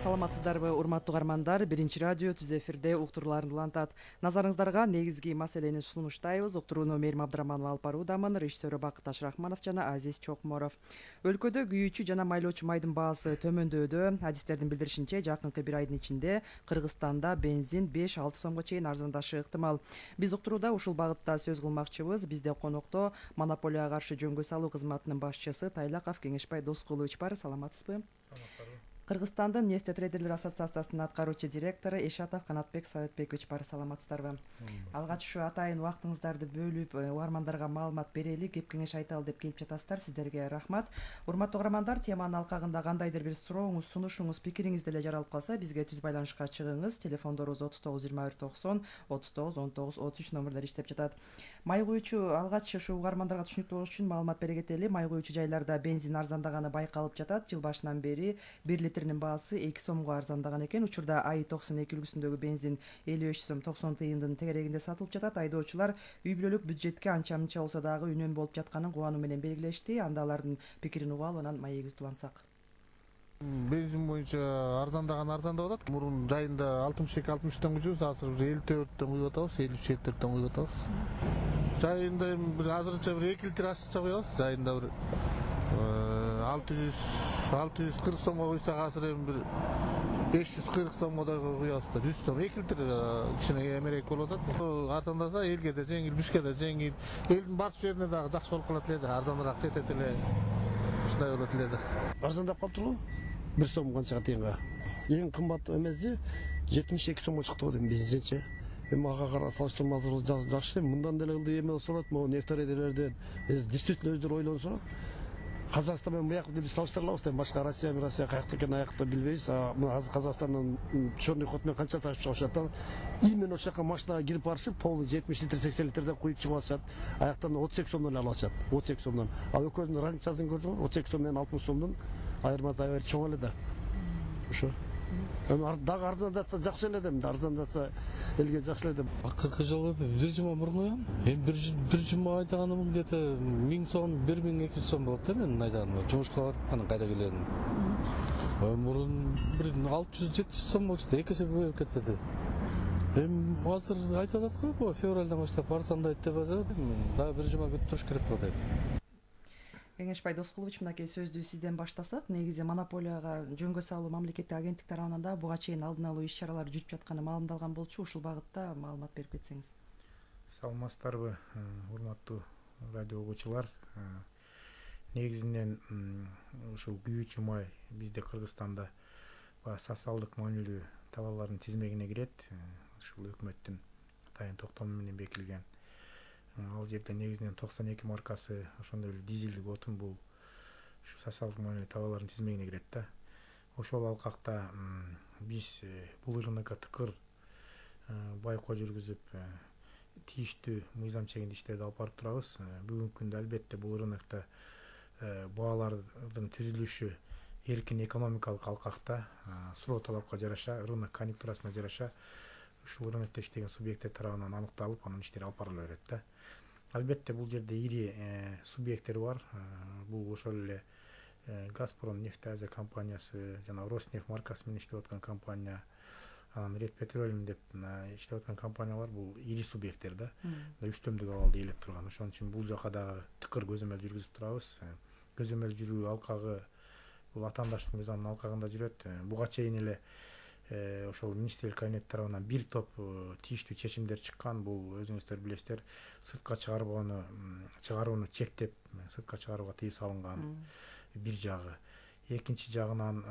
Саламатсыздарбы, урматтуу угармандар? Биринчи радио түз эфирде уктурууларын улантат. Назарыңыздарга негизги маселени сунуштайбыз. Уктурууну Мээрим Абдыраманова алып баруудамын. Режиссеру Бакыт Ашрахманов жана Азиз Чокморов. Өлкөдө күйүүчү жана майлоочу майдын баасы төмөндөдө. Адистердин билдиришинче, жакынкы бир айдын ичинде Кыргызстанда бензин 5-6 сомго чейин арзандашы ыктымал. Биз уктурууда ушул багытта сөз кылмакчыбыз. Бизде конокто монополияга каршы жөнгө салуу кызматынын башчысы Тайлаков Кеңешбай Доскулович бар. Саламатсызбы? Кыргызстандын нефтетрейдерлер ассоциациясынын аткаруучу директору Эшатов Канатбек Советбекович бар. Саламатсыздарбы? Алгач ушу атайын убактыңыздарды бөлүп, угармандарга маалымат берели, кеп кеңеш айталы деп келип жатасыздар. Сиздерге рахмат. Урматтуу угармандар, теманын алкагында кандайдыр бир сурооңуз, сунушуңуз, пикириңиз деле жаралып калса, бизге түз байланышка чыгыңыз. Телефондорубуз 39 21 90 39 19 33 номерлер иштеп жатат. Май куючу алгач ушу угармандарга түшүнүктүү болуш үчүн маалымат бере кетели. Май куючу жайларда бензин арзандаганы байкалып жатат. Жыл башынан бери 1 литринин баасы 2 сомго арзандаган экен. Учурда ай 92 үлгүсүндөгү бензин 55 сом 90 тыйындын тегерегинде сатылып жатат. Айдоочулар үй бүлөлүк бюджетке анча-мынча болсо дагы үнөм болуп жатканын кубануу менен белгилешти. Анда алардын пикирин угуп алып, анан маегибизди улантсак. Бензин боюнча арзандап атат. Мурун жайында 62-63төн күйчүбүз, азыр 54төн күйүп атабыз, 57-төн күйүп атабыз. Жайында бир азырынча бир 2 литр ашыкча коебуз. Жайында бир 640 сомго куйсак, азыр эми бир 540 сомго да куябыз да. 100 сом 2 литр кичине эмерээк болуп атат. Арзандаса элге да жеңил, бизге да жеңил. Элдин бардык жерине дагы жакшы болуп калат эле, арзаныраак жетет эле. Ушундай болот эле да. Арзандап калыптырбы? 1 сом канчага тыйынга. Эң кымбат эмеси 72 сомго чыкты деген бензинчи. Эми ага салыштырмалуу жакшы. Мындан деле ылдый эме болсо болот, могу нефтередерлерден действительно өздөрү ойлонсо. Казакстан менен буяк биз салыштыралабыз, башка Россия каякта экенин аякта билбейбиз. Азыр Казакстандан черный ход менен канча ташып чыгышат. Именно ошол жака машинага кирип барышып, полный 70 литр 80 литрден куюп чыгып атышат. Аяктан 38 сомдон алып атышат. 38 сомдон. Ал экөөнүн разницасын көрсөңөр, 38 сом менен 60 сомдон айырмасы аябай чоң эле да. Ошо. Дагы арзандатса жакшы эле да, арзандатса элге жакшы эле да. Акыркы жолу бир жума мурун эми бир жума айдаганым где-то 1000 сом, 1200 сом болот да мен айдаганым. Жумушка барып, анан кайра келгеним. Мурун бир 600-700 сом болчу, эки эсе көбөйүп кетти. Эми азыр айтып атат го, февралдан баштап арзандайт деп атат. Дагы бир жума күтүп туруш керек болот деп. Кеңешбай Доскулович, мынакей сөздү сизден баштасак, негизи монополияга жөнгө салуу мамлекеттик агенттик тарабынан да буга чейин алдын алуу иш-чаралары жүрүп жатканы маалымдалган болчу. Ушул багытта маалымат берип кетсеңиз. Саламатсыздарбы, урматтуу радио угуучулар. Негизинен ушул күйүүчү май бизде Кыргызстанда социалдык маанилүү товарлардын тизмегине кирет. Ушул өкмөттүн атайын токтому менен бекитилген. Ал жерде негизинен 92 маркасы, ошондой эле дизелдик отун бул ушу социалдык маанилүү товарлардын тизмегине кирет да. Ошол алкакта биз бул рынокко тыкыр байкоо жүргүзүп, тийиштүү мыйзам чегинде иштерди алып барып турабыз. Бүгүнкү күндө албетте бул рынокто баалардын түзүлүшү эркин экономикалык алкакта, суроо талапка жараша, рынок конъюнктурасына жараша ушул рынокто иштеген субъекттер тарабынан аныкталып, анын иштери алып барыла берет да. Албетте бул жерде ири субъекттер бар. Бул ошол эле Газпром нефть-Азия компаниясы жана Роснефть маркасы менен иштеп аткан компания, анан Ред Петролиум деп иштеп аткан компаниялар, бул ири субъекттер да. Үстөмдүк абалда ээлеп турган. Ошон үчүн бул жака дагы тыкыр көзөмөл жүргүзүп турабыз. Көзөмөл жүрүү алкагы бул атаандаштык мыйзамынын алкагында жүрөт. Буга чейин эле ошол министрлик кабинет тарабынан бир топ тийиштүү чечимдер чыккан. Бул өзүңүздөр билесиздер, сыртка чыгарууну чектеп, сыртка чыгарууга тыюу салынган бир жагы. Экинчи жагынан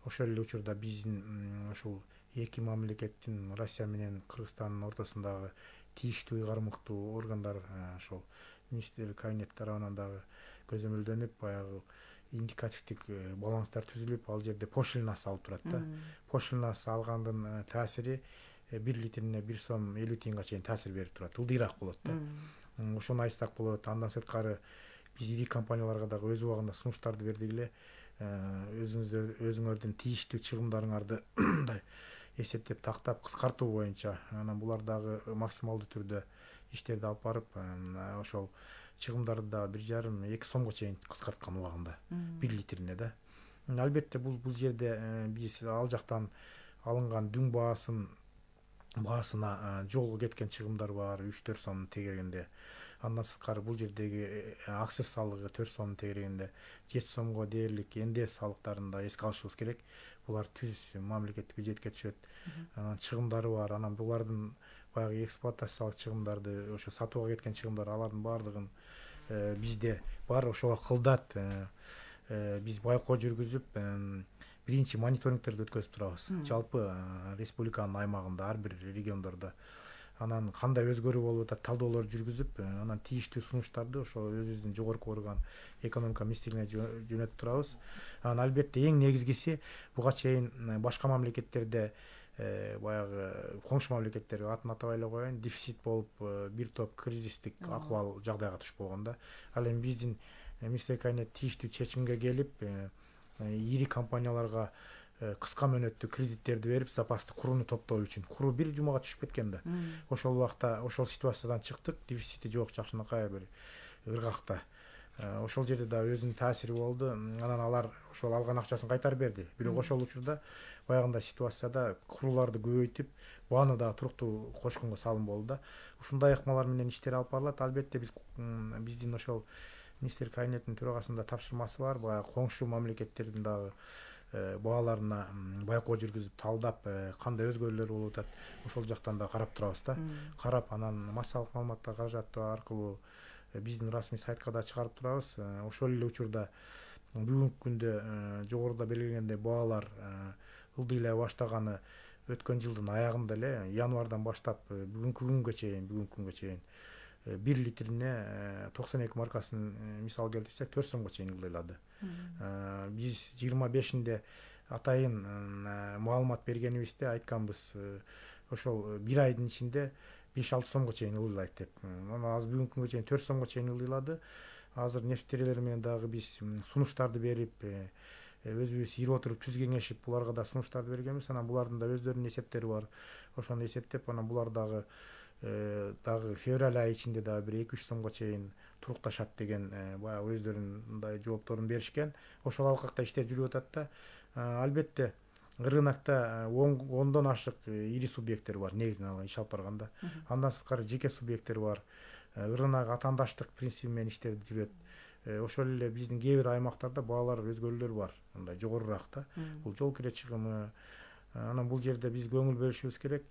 ошол эле учурда биздин ушул эки мамлекеттин, Россия менен Кыргызстандын ортосундагы тийиштүү ыйгарымдуу органдар ошол министрлик кабинет тарабынан дагы көзөмөлдөнүп, баягы индикативдик баланстар түзүлүп, ал жерде пошлинасы алып турат да. Пошлинасы алгандын таасири 1 литрине 1 сом 50 тыйынга чейин таасир берип турат, ылдыйраак болот да. Ошону айтсак болот. Андан сырткары биз ири компанияларга дагы өз убагында сунуштарды бердик эле. Өзүңөрдүн тийиштүү чыгымдарыңарды эсептеп тактап кыскартуу боюнча анан булар дагы максималдуу түрдө иштерди алып барып ошол чыгымдарды дагы 1,5-2 сомго чейин кыскарткан убагында 1 литрине да. Албетте бул жерде биз ал жактан алынган дүң баасына жолго кеткен чыгымдар бар 3-4 сом тегергенде. Андан сырткары бул жердеги акциз салыгы 4 сом тегергенде 7 сомго дээрлик НДС салыктарын да эске алышыбыз керек. Булар түз мамлекеттик бюджетке түшөт. Анан чыгымдары бар. Анан булардын баягы эксплуатациялык чыгымдарды, ошо сатууга кеткен чыгымдар, алардын баардыгын бизде бар, ошого кылдат. Биз байкоо жүргүзүп, биринчи мониторингтерди өткөзүп турабыз. Жалпы республиканын аймагында, ар бир региондордо. Анан кандай өзгөрүү болуп атат, талдоолор жүргүзүп, анан тийиштүү сунуштарды ошо өзүбүздүн жогорку орган экономика министрлигине жөнөтүп турабыз. Анан албетте эң негизгиси буга чейин башка мамлекеттерде баягы коңшу мамлекеттер атын атабай эле коеюн, дефицит болуп бир топ кризистик акыбал жагдайга туш болгондо, ал эми биздин министрлик кабинет тийиштүү чечимге келип, ири компанияларга кыска мөөнөттүү кредиттерди берип, запасты курууну топтоо үчүн. Куруу бир жумага түшүп кеткен да. Ошол убакта ошол ситуациядан чыктык, дефицити жок, жакшынакай бир ыргакта. Ошол жерде да өзүнүн таасири болду. Анан алар ошол алган акчасын кайтарып берди. Бирок ошол учурда баягындай ситуацияда курууларды көбөйтүп, бааны дагы туруктуу кошконго салым болду да. Ушундай ыкмалар менен иштер алып барылат. Албетте биздин ошол министрлик кабинетинин төрагасында тапшырмасы бар. Баягы коңшу мамлекеттердин дагы бааларына байкоо жүргүзүп, талдап, кандай өзгөрүүлөр болуп атат, ошол жактан да карап турабыз да. Карап, анан массалык маалыматтар каражаты аркылуу биздин расмий сайтка да чыгарып турабыз. Ошол эле учурда бүгүнкү күндө жогоруда белгиленгендей баалар ылдыйлай баштаганы өткөн жылдын аягында эле, январдан баштап бүгүнкү күнгө чейин 1 литрине 92 маркасын мисал келтирсек 4 сомго чейин ылдыйлады. Биз 25-inde атайын маалымат бергенибизде айтканбыз, ошол 1 айдын ичинде 5-6 сомго чейин ылдыйлайт деп. Анан азыр бүгүнкү күнгө чейин 4 сомго чейин ылдыйлады. Азыр нефтерелер менен дагы биз сунуштарды берип, өзүбүз ирип отуруп түз кеңешип, буларга да сунуштарды бергенбиз. Анан булардын да өздөрүнүн эсептери бар. Ошону эсептеп, анан булар дагы февраль айы ичинде да бир 2-3 сомго чейин турукташат деген баягы өздөрүнүн мындай жоопторун беришкен. Ошол алкакта иштер жүрүп атат да. Албетте рынокто 10дон ашык ири субъекттер бар, негизинен алганда иш алып барганда. Андан сырткары жеке субъекттер бар. Рынок атаандаштык принципи менен иштер жүрөт. Ошол эле биздин кээ бир аймактарда баалар өзгөрүүлөр бар, мындай жогорураак да. Бул жол кире чыгымы. Анан бул жерде биз көңүл бөлүшүбүз керек.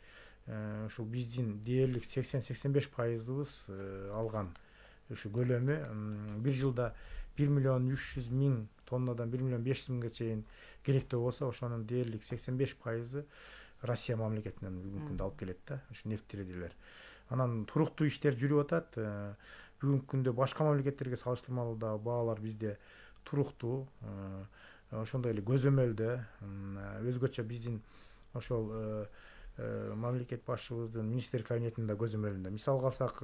Ушул биздин дээрлик 80-85%быз алган ушу көлөмү бир жылда 1,3 миллион тоннадан 1,5 миллионга чейин керектүү болсо, ошонун дээрлик 85% Россия мамлекетинен бүгүнкү күндө алып келет да, ушу нефтередилер. Анан туруктуу иштер жүрүп атат. Бүгүнкү күндө башка мамлекеттерге салыштырмалуу да баалар бизде туруктуу, ошондой эле көзөмөлдө, өзгөчө биздин ошол мамлекет башчыбыздын министрлик кабинетинин да көзөмөлүндө. Мисал алсак,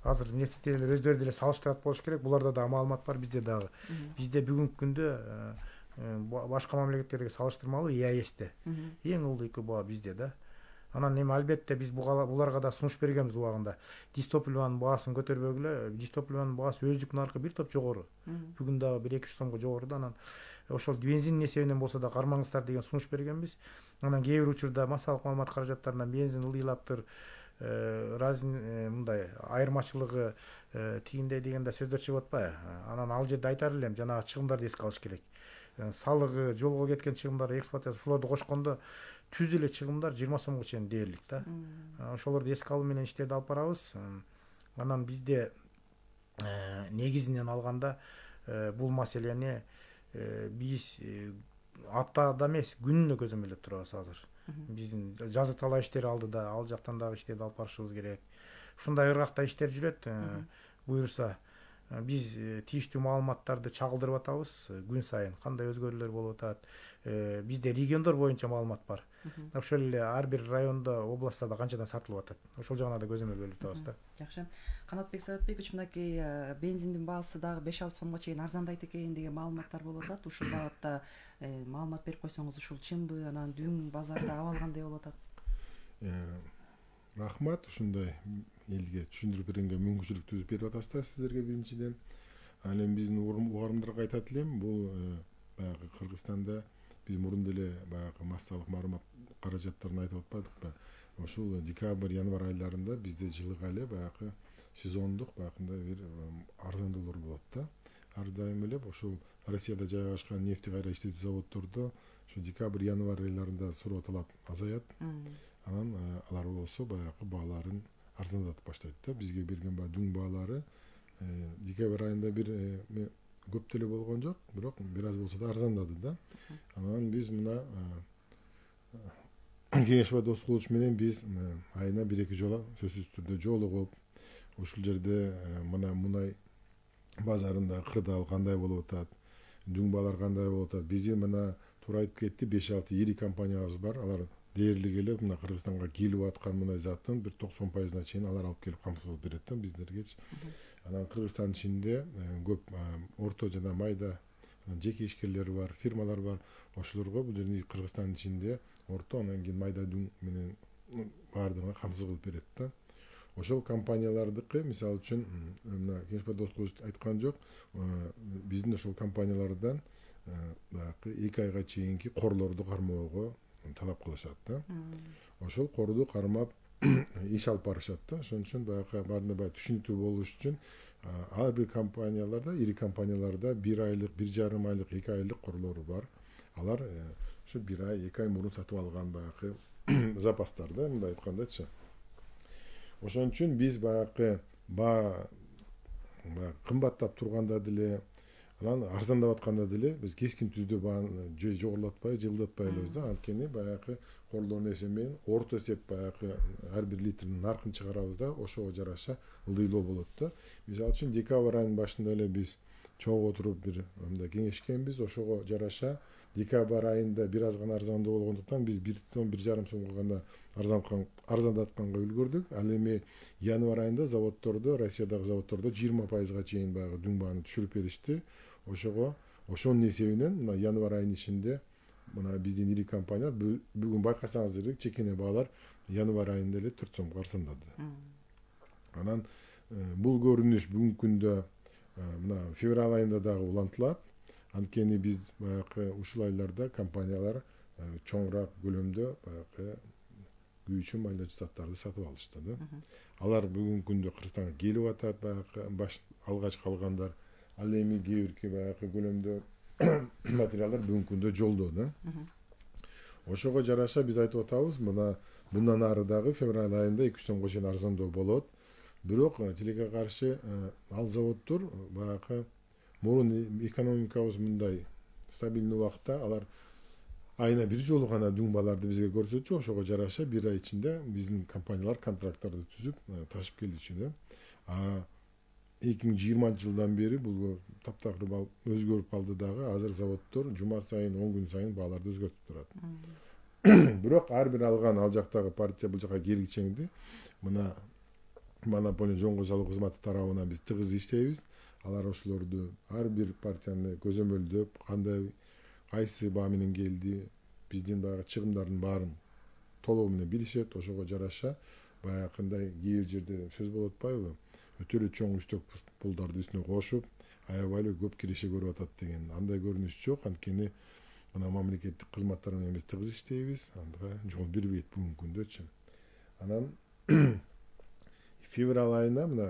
азыр нефтелер өздөрү деле салыштырат болуш керек. Буларда да маалымат бар, бизде дагы. Бизде бүгүнкү күндө башка мамлекеттерге салыштырмалуу ЕАЭСте эң ылдыйкы баа бизде да. Анан эми албетте биз буларга да сунуш бергенбиз убагында. Дистопливанын баасын көтөрбөгүлө, дистопливанын баасы өздүк наркы бир топ жогору. Бүгүн дагы 1-2 сомго жогору да. Анан ошол бензиндин эсебинен болсо да кармаңыздар деген сунуш бергенбиз. Анан кээ бир учурда массалык маалымат каражаттарынан бензин ылдыйлаптыр, мындай айырмачылыгы тигиндей деген да сөздөр чыгып атпайбы? Анан ал жерде айтар элем, жанагы чыгымдарды эске алыш керек. Салыгы, жолго кеткен чыгымдар, эксплуатация ушуларды кошкондо түз эле чыгымдар 20 сомго чейин дээрлик да. Ошолорду эске алуу менен иштерди алып барабыз. Анан бизде негизинен алганда бул маселени биз аптада эмес, күнүнө көзөмөлдөп турабыз азыр. Биздин жазы талаа иштери алдыда, ал жактан дагы иштерди алып барышыбыз керек. Ушундай ыргакта иштер жүрөт. Буюрса биз тийиштүү маалыматтарды чагылдырып атабыз күн сайын кандай өзгөрүүлөр болуп атат. Бизде региондор боюнча маалымат бар. Ошол эле ар бир райондо, областтарда канчадан сатылып атат. Ошол жагына да көзөмөл бөлүп атабыз да. Жакшы. Канатбек Саатбекович, мынакей бензиндин баасы дагы 5-6 сомго чейин арзандайт экен деген маалыматтар болуп атат. Ушул багытта маалымат берип койсоңуз, ушул чынбы? Анан дүң базарда абал кандай болуп атат? Рахмат, ушундай элге түшүндүрүп бергенге мүмкүнчүлүк түзүп берип атасыздар сиздерге биринчиден. Ал эми биздин угарымдарга айтат элем, бул баягы Кыргызстанда биз мурун деле баягы массалык маалымат каражаттарын айтып атпадыкпы? Ошол декабрь, январь айларында бизде жылыга эле баягы сезондук баягындай бир арзандоолор болот да. Ар дайым эле ошол Россияда жайгашкан нефти кайра иштетүү заводдордо ошо декабрь, январь айларында суроо талап азаят. Анан алар болсо баягы бааларын арзандатып баштайт да. Бизге берген дүң баалары декабрь айында бир көп деле болгон жок, бирок бир аз болсо да арзандады да. Анан биз мына Кеңеш бай Досулович менен биз айына 1-2 жолу сөзсүз түрдө жолугуп, ушул жерде мына мунай базарында кырдаал кандай болуп атат, дүң баалар кандай болуп атат. Биздин мына туура айтып кетти, 5-6 ири компаниябыз бар. Алар дээрлик эле мына Кыргызстанга келип аткан мунай заттын бир 90% чейин алар алып келип камсыз кылып берет да биздерге. Анан Кыргызстандын ичинде көп орто жана майда жеке ишкерлер бар, фирмалар бар. Ошолорго бул жерде Кыргызстандын ичинде орто, анан кийин майда дүң менен баардыгына камсыз кылып берет да. Ошол компаниялардыкы, мисалы үчүн мына Кеңешбай Досулович айткан жок, биздин ошол компаниялардан баягы 2 айга чейинки корлорду кармоого талап кылышат да. Ошол корду кармап иш алып барышат да. Ошон үчүн баягы баарына баягы түшүнүктүү болуш үчүн ар бир компанияларда, ири компанияларда 1 айлык, 1,5 айлык, 2 айлык корлору бар. Алар ошо 1 ай, 2 ай мурун сатып алган баягы запастар да, мындай айткандачы. Ошон үчүн биз баягы кымбаттап турганда деле, анан арзандап атканда деле биз кескин түздө бааны жогорулатпай, жылдатпай элебиз да. Анткени баягы корлордун эсеби менен орто эсеп баягы ар бир литрдин наркын чыгарабыз да, ошого жараша ылдыйлоо болот да. Мисалы үчүн декабрь айынын башында эле биз чогуу отуруп бир мындай кеңешкенбиз, ошого жараша декабрь айында бир аз гана арзандоо болгондуктан биз 1 сом, 1,5 сомго гана арзандатканга үлгүрдүк. Ал эми январь айында заводдордо, Россиядагы заводдордо 20%га чейин баягы дүң бааны түшүрүп беришти. Ошонун эсебинен мына январь айынын ичинде мына биздин ири компаниялар бүгүн байкасаңыздар чекене баалар январь айында эле 4 сомго арзандады. Анан бул көрүнүш бүгүнкү күндө мына февраль айында дагы улантылат. Анткени биз баягы ушул айларда компаниялар чоңураак көлөмдө баягы күйүүчү майлоочу заттарды сатып алышты да. Алар бүгүнкү күндө Кыргызстанга келип атат, баягы алгач калгандар. Ал эми кээ бирки баягы көлөмдө материалдар бүгүнкү күндө жолдо да. Ошого жараша биз айтып атабыз, мына мындан ары дагы февраль айында 2 сомго чейин арзандоо болот. Бирок тилекке каршы ал заводдор баягы мурун экономикабыз мындай стабилдүү убакытта алар айына 1 жолу гана дүң бааларды бизге көрсөтчү. Ошого жараша 1 ай ичинде биздин компаниялар контракттарды түзүп ташып келчү да. 2020 жылдан бери бул таптакыр өзгөрүп калды дагы. Азыр заводдор жума сайын, 10 күн сайын бааларды өзгөртүп турат. Бирок ар бир алган ал жактагы партия бул жака келгичеңди мына монополия жоңго салуу кызматы тарабынан биз тыгыз иштейбиз. Алар ошолорду ар бир партияны көзөмөлдөп, кандай кайсы баа менен келди, биздин баягы чыгымдардын баарын толугу менен билишет. Ошого жараша баягындай кээ бир жерде сөз болуп атпайбы? Өтө эле чоң үстөк пулдарды үстүнө кошуп, аябай эле көп киреше көрүп атат деген андай көрүнүш жок. Анткени мына мамлекеттик кызматтар менен биз тыгыз иштейбиз. Анда жол бербейт бүгүнкү күндөчү. Анан февраль айына мына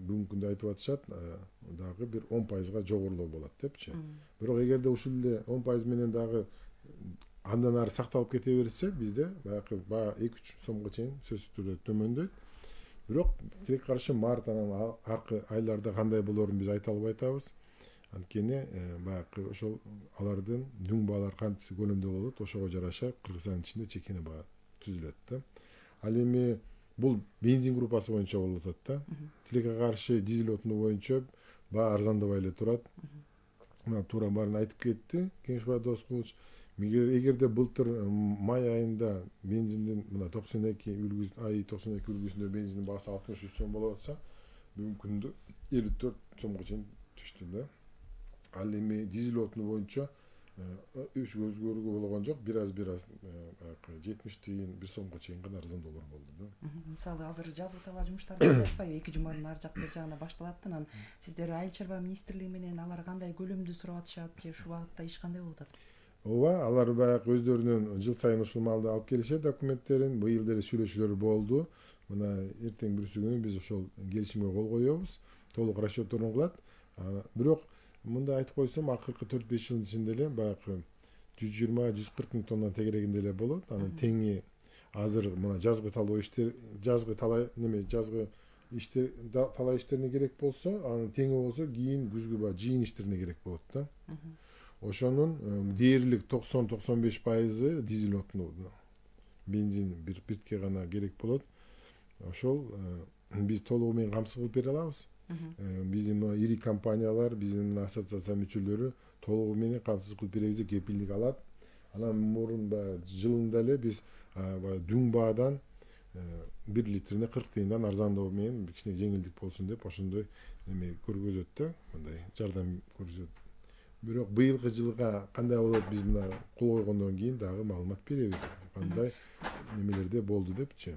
бүгүнкү күндө айтып атышат, дагы бир 10%га жогорулоо болот депчи. Бирок эгерде ушул эле 10% менен дагы андан ары сакталып кете берсе, бизде баягы баа 2-3 сомго чейин сөзсүз түрдө төмөндөйт. Бирок тилекке каршы март анан аркы айларда кандай болорун биз айта албай атабыз. Анткени баягы ошол алардын дүң баалар кантип көлөмдө болот, ошого жараша Кыргызстандын ичинде чекене баа түзүлөт да. Ал эми бул бензин группасы боюнча болуп атат да. Тилекке каршы дизель отуну боюнча баа арзандабай эле турат. Мына туура баарын айтып кетти Кеңешбай Доскулович. Эгерде былтыр май айында бензиндин мына 92 үлгүсүндө бензиндин баасы 63 сом болуп атса, бүгүнкү күндө 54 сомго чейин түштү да. Ал эми дизель отыны боюнча үч өзгөрүүгө болгон жок, бир аз 70 тиын 1 сомго чейин гана арзандоолор болду да. Мисалы азыр жазгы талаа жумуштары жатпайбы, 2 жуманын ар жак бер жагына башталат да, анан сиздер Айыл чарба министрлиги менен алар кандай көлөмдү сурап атышат же ушул багытта иш кандай болуп атат? Ооба, алар баягы өздөрүнүн жыл сайын ушул маалда алып келишет документтерин. Быйыл деле сүйлөшүүлөр болду. Мына эртең бүрсү күнү биз ошол келишимге кол коебуз. Толук расчетторун кылат. Бирок мында айтып койсом, акыркы 4-5 жылдын ичинде эле баягы 120-140 миң тонна тегерегинде эле болот. Анын теңи азыр мына жазгы талоо иштер, жазгы талаа иштерине керек болсо, анын теңи болсо кийин күзгү баягы жыйын иштерине керек болот да. Ошонун дээрлик 90-95% дизель отыны, бензин бир биртке гана керек болот. Ошол биз толугу менен камсыз кылып бере алабыз. Биздин ири компаниялар, биздин ассоциация мүчөлөрү толугу менен камсыз кылып беребиз деп кепилдик алат. Анан мурун жылында эле биз дүң баадан 1 литрине 40 тыйындан арзандоо менен кичине жеңилдик болсун деп ошондой эме көргөзөт да, мындай жардам көрсөтөт. Бирок быйылкы жылга кандай болот, биз мына кол койгондон кийин дагы маалымат беребиз. Кандай немелерде болду депчи.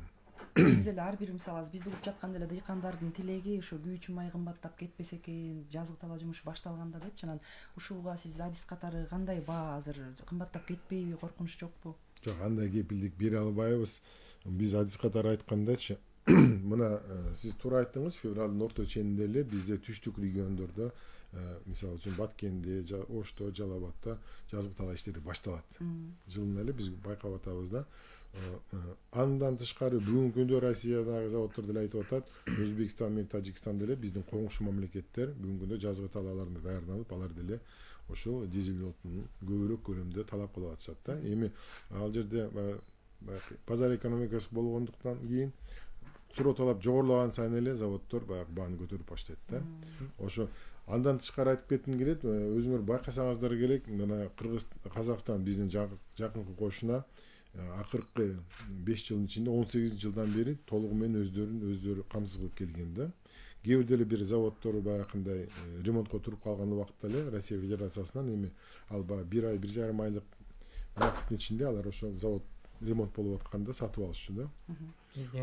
Биз эле ар бир мисалы бизди угуп жаткан деле дыйкандардын тилеги ушу күйүүчү май кымбаттап кетпесе экен, жазгы талаа жумушу башталганда депчи. Анан ушуга сиз адис катары кандай баа азыр кымбаттап кетпейби, коркунуч жокпу? Жок, андай кепилдик бере албайбыз. Биз адис катары айткандачы, мына сиз туура айттыңыз, февралдын орто ченинде эле бизде түштүк региондордо, мисалы үчүн Баткенде, Ошто, Жалал Абадта жазгы талаа иштери башталат. Жылына эле биз байкап атабыз да. Андан тышкары бүгүнкү күндө Россиядагы заводдор деле айтып атат, Өзбекстан менен Тажикстан деле биздин коңшу мамлекеттер бүгүнкү күндө жазгы талааларына даярданып, алар деле ошол дизель отунун көбүрөөк көлөмдө талап кылып атышат да. Эми ал жерде базар экономикасы болгондуктан кийин суроо талап жогорулаган сайын эле заводдор баягы бааны көтөрүп баштайт да. Ошо андан тышкары айтып кетким келет, өзүңөр байкасаңыздар керек, мына Казакстан биздин жакынкы кошуна акыркы 5 жылдын ичинде 18 жылдан бери толугу менен өздөрү камсыз кылып келген да. Кээ бир деле бир заводдор баягындай ремонтко туруп калган убакытта эле Россия Федерациясынан эми ал 1 ай 1,5 айлык убакыттын ичинде алар ошол завод ремонт болуп атканда сатып алышчу да.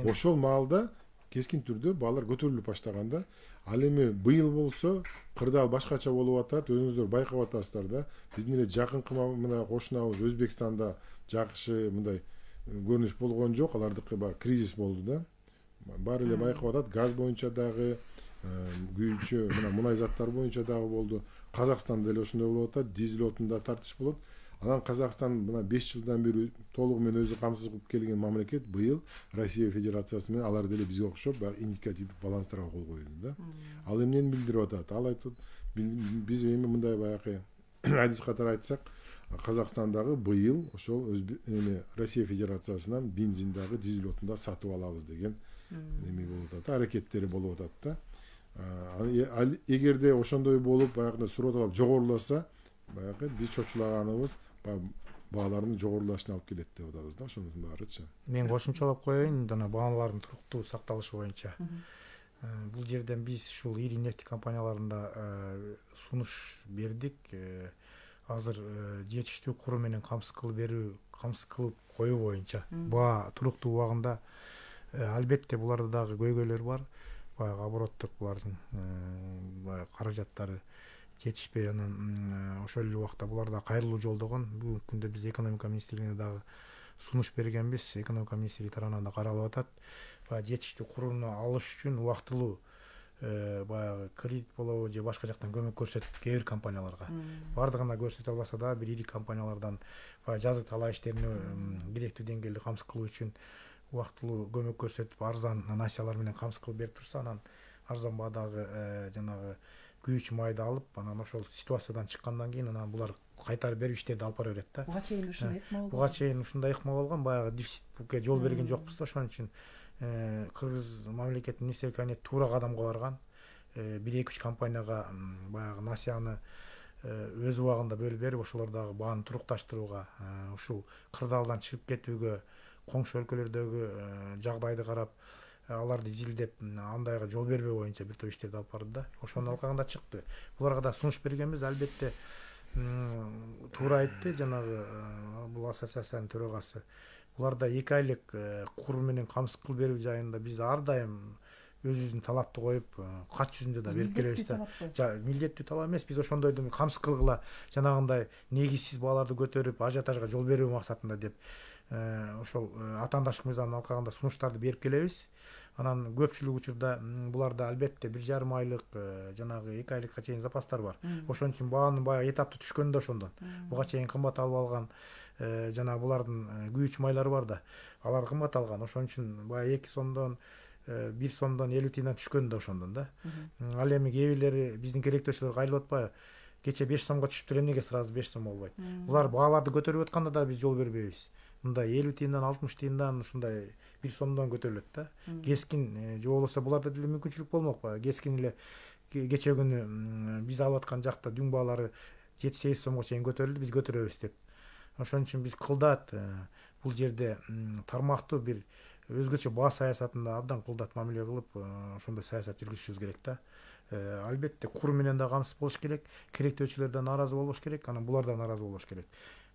Ошол маалда кескин түрдө баалар көтөрүлүп баштаганда, ал эми быйыл болсо кырдаал башкача болуп атат, өзүңүздөр байкап атасыздар да. Биздин эле жакынкы мына кошунабыз Өзбекстанда жакшы мындай көрүнүш болгон жок, алардыкы баягы кризис болду да. Баары эле байкап атат, газ боюнча дагы, күйүүчү мына мунай заттар боюнча дагы болду. Казакстанда эле ошондой болуп атат, дизель отунда тартыш болот. Анан Казакстан мына 5 жылдан бери толугу менен өзү камсыз кылып келген мамлекет быйыл Россия Федерациясы менен алар деле бизге окшоп баягы индикативдик баланстарга кол койду да. Ал эмнени билдирип атат? Ал айтып, биз эми мындай баягы адис катары айтсак, Казакстандагы быйыл ошол эми Россия Федерациясынан бензин дагы дизель отунда сатып алабыз деген эме болуп атат, аракеттери болуп атат да. Эгерде ошондой болуп баягы суроо талап жогоруласа, баягы биз чочулаганыбыз баалардын жогорулашына алып келет деп атабыз да, ошонун баарычы. Мен кошумчалап коеюн, жана баалардын туруктуу сакталышы боюнча. Бул жерден биз ушул ири нефть компанияларында сунуш бердик. Азыр жетиштүү куру менен камсыз кылып коюу боюнча баа туруктуу убагында албетте буларда дагы көйгөйлөр бар. Баягы обороттук булардын каражаттары жетишпей, анан ошол эле убакта буларда кайрылуу жолдогон. Бүгүнкү күндө биз экономика министрлигине дагы сунуш бергенбиз. Экономика министрлиги тарабынан да каралып атат. Баягы жетиштүү куруну алыш үчүн убактылуу баягы кредит болобу же башка жактан көмөк көрсөтүп кээ бир компанияларга. Бардыгына көрсөтө албаса да бир ири компаниялардан баягы жазгы талаа иштерине керектүү деңгээлде камсыз кылуу үчүн убактылуу көмөк көрсөтүп, арзан насиялар менен камсыз кылып берип турса, анан арзан баадагы жанагы күйүүчү майды алып, анан ошол ситуациядан чыккандан кийин анан булар кайтарып берип иштерди алып бара берет да. Буга чейин ушундай ыкма болгон. Буга чейин ушундай ыкма болгон, баягы дефицитке жол берген жокпуз да. Ошон үчүн Кыргыз мамлекеттин министрлик кабинети туура кадамга барган. 1-2-3 компанияга баягы насыяны өз убагында бөлүп берип ошолордогу бааны турукташтырууга, ушул кырдаалдан чыгып кетүүгө, коңшу өлкөлөрдөгү жагдайды карап, аларды изилдеп, андайга жол бербөө боюнча бир топ иштерди алып барды да. Ошонун алкагында чыкты. Буларга да сунуш бергенбиз, албетте туура айтты жанагы бул ассоциациянын төрагасы. Буларда 2 айлык кур менен камсыз кыл берүү жайында биз ар дайым өзүбүздүн талапты коюп, кат жүзүндө да берип келебиз да. Милдеттүү талап эмес, биз ошондойду камсыз кылгыла жанагындай негизсиз бааларды көтөрүп, ажиотажга жол берүү максатында деп ошол атаандаштык мыйзамдын алкагында сунуштарды берип келебиз. Анан көпчүлүк учурда буларда албетте 1,5 айлык, жанагы 2 айлыкка чейин запастар бар. Ошон үчүн баанын баягы этапты түшкөнү да ошондон. Буга чейин кымбат алып алган жана булардын күйүүчү майлары бар да. Алар кымбат алган. Ошон үчүн баягы 2 сомдон 1 сомдон 50 тыйындан түшкөн да ошондон да. Ал эми кээ бирлери биздин керектөөчүлөр кайрылып атпайбы? Кече 5 сомго түшүптүр, эмнеге сразу 5 сом болбойт? Булар бааларды көтөрүп атканда да биз жол бербейбиз. Мындай 50 тыйындан 60 тыйындан ушундай 1 сомдон көтөрүлөт да. Кескин же болбосо буларда деле мүмкүнчүлүк болмокпу? Кескин эле кече күнү биз алып аткан жакта дүң баалары 7-8 сомго чейин көтөрүлдү, биз көтөрөбүз деп. Ошон үчүн биз кылдат бул жерде тармактуу бир өзгөчө баа саясатында абдан кылдат мамиле кылып, ошондой саясат жүргүзүшүбүз керек да. Албетте кур менен да камсыз болуш керек, керектөөчүлөр да нааразы болбош керек, анан булар да нааразы болбош керек.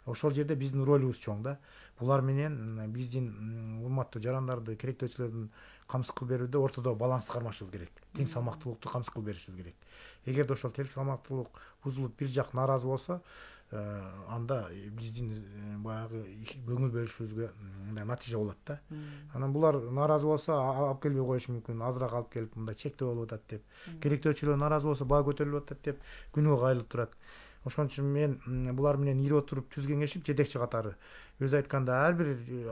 Ошол жерде биздин ролубуз чоң да. Булар менен биздин урматтуу жарандарды, керектөөчүлөрдүн камсыз кыл берүүдө ортодо балансты кармашыбыз керек. Тең салмактуулукту камсыз кыл беришибиз керек. Эгерде ошол тең салмактуулук бузулуп бир жак нааразы болсо, анда биздин баягы көңүл бөлүшүбүзгө мындай натыйжа болот да. Анан булар нааразы болсо алып келбей коюшу мүмкүн, азыраак алып келип мындай чектөө болуп атат деп. Керектөөчүлөр нааразы болсо баа көтөрүлүп атат деп күнөө кайрылып турат. Ошон үчүн мен булар менен ири отуруп түз кеңешип жетекчи катары өзү айтканда ар бир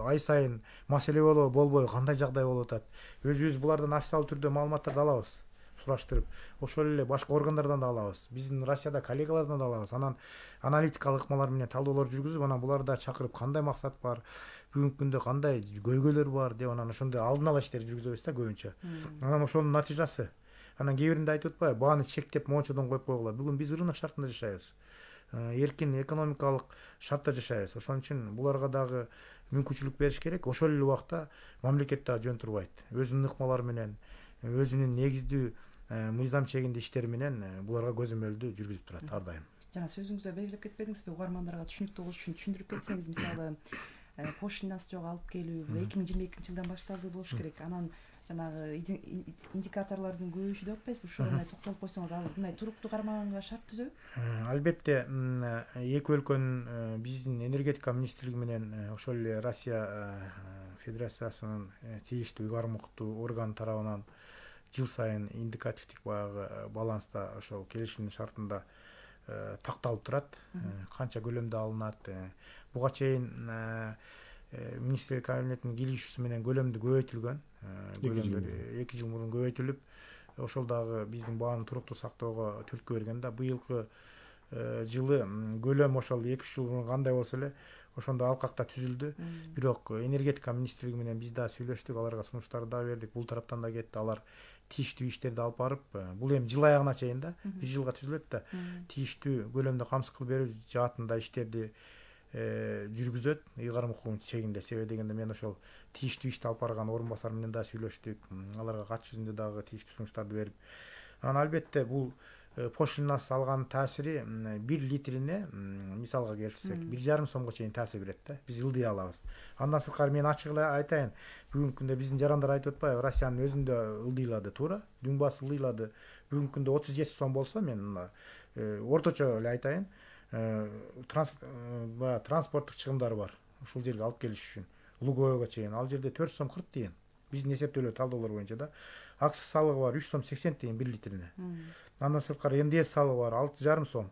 ай сайын маселе болбой кандай жагдай болуп атат, өзүбүз булардан официалдуу түрдө маалыматтарды алабыз, сураштырып. Ошол эле башка органдардан да алабыз, биздин Россияда коллегалардан да алабыз. Анан аналитикалык ыкмалар менен талдоолор жүргүзүп, анан буларда чакырып кандай максат бар, бүгүнкү күндө кандай көйгөйлөр бар деп, анан ошондой алдын ала иштер жүргүзөбүз да көбүнчө. Анан ошонун натыйжасы. Анан кээ биринде айтып атпайбы, бааны чектеп мончодон коюп койгула. Бүгүн биз рынок шартында жашайбыз. Эркин экономикалык шартта жашайбыз. Ошон үчүн буларга дагы мүмкүнчүлүк бериш керек. Ошол эле убакта мамлекет дагы жөн турбайт. Өзүнүн ыкмалары менен, өзүнүн негиздүү мыйзам чегинде иштери менен буларга көзөмөлдү жүргүзүп турат ар дайым. Жана сөзүңүздө белгилеп кетпедиңизби, угармандарга түшүнүктүү болуш үчүн түшүндүрүп кетсеңиз, мисалы пошлинасы жок алып келүү 2022 жылдан башталды болуш керек. Анан жанагы индикаторлордун көбөйүшү деп атпайсызбы? Ошого токтолуп койсоңуз, ал мындай туруктуу кармаганга шарт түзөбү? Албетте, эки өлкөнүн биздин энергетика министрлиги менен ошол эле Россия Федерациясынын тийиштүү ыйгарым укуктуу орган тарабынан жыл сайын индикативдик баягы баланста ошол келишимдин шартында такталып турат, канча көлөмдө алынат. Буга чейин министрлер кабинетинин келишүүсү менен көлөмдү көбөйтүлгөн. 2 жыл мурун көбөйтүлүп, ошол дагы биздин бааны туруктуу сактоого түрткү берген да. Быйылкы жылы көлөм ошол 2-3 жыл мурун кандай болсо эле ошондой алкакта түзүлдү. Бирок энергетика министрлиги менен биз да сүйлөштүк, аларга сунуштарды да бердик. Бул тараптан да кетти. Алар тийиштүү иштерди алып барып, бул эми жыл аягына чейин да, 1 жылга түзүлөт да. Тийиштүү көлөмдө камсыз кыл берүү жаатында иштерди жүргүзөт, ыйгарым укугунун чегинде. Себеби дегенде мен ошол тийиштүү ишти алып барган орун басар менен да сүйлөштүк. Аларга кат жүзүндө дагы тийиштүү сунуштарды берип. Анан албетте бул пошлинасы алган таасири 1 литрине мисалга келтирсек 1,5 сомго чейин таасир берет да. Биз ылдый алабыз. Андан сырткары мен ачык эле айтайын, бүгүнкү күндө биздин жарандар айтып атпайбы, Россиянын өзүндө ылдыйлады, туура. Дүң баасы ылдыйлады. Бүгүнкү күндө 37 сом болсо, мен орточо эле айтайын, транспорттук чыгымдары бар. Ушул жерге алып келиш үчүн Луговойго чейин. Ал жерде 4 сом 40 тыйын. Биздин эсептөөлөр талдаулар боюнча да. Акциз салыгы бар 3 сом 80 тыйын 1 литрине. Андан сырткары НДС салыгы бар 6,5 сом.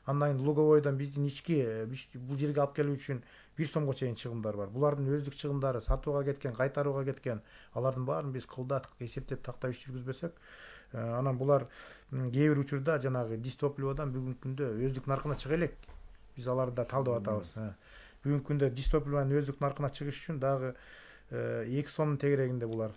Андан Луговойдон биздин ички бул жерге алып келүү үчүн 1 сомго чейин чыгымдар бар. Булардын өздүк чыгымдары сатууга кеткен, кайтарууга кеткен. Алардын баарын биз кылдат эсептеп тактап иш жүргүзбөсөк, анан булар кээ бир учурда жанагы дистопливодон бүгүнкү күндө өздүк наркына чыга элек. Биз аларды да талдап атабыз. Бүгүнкү күндө дистопливонун өздүк наркына чыгыш үчүн дагы 2 сомдун тегерегинде булар.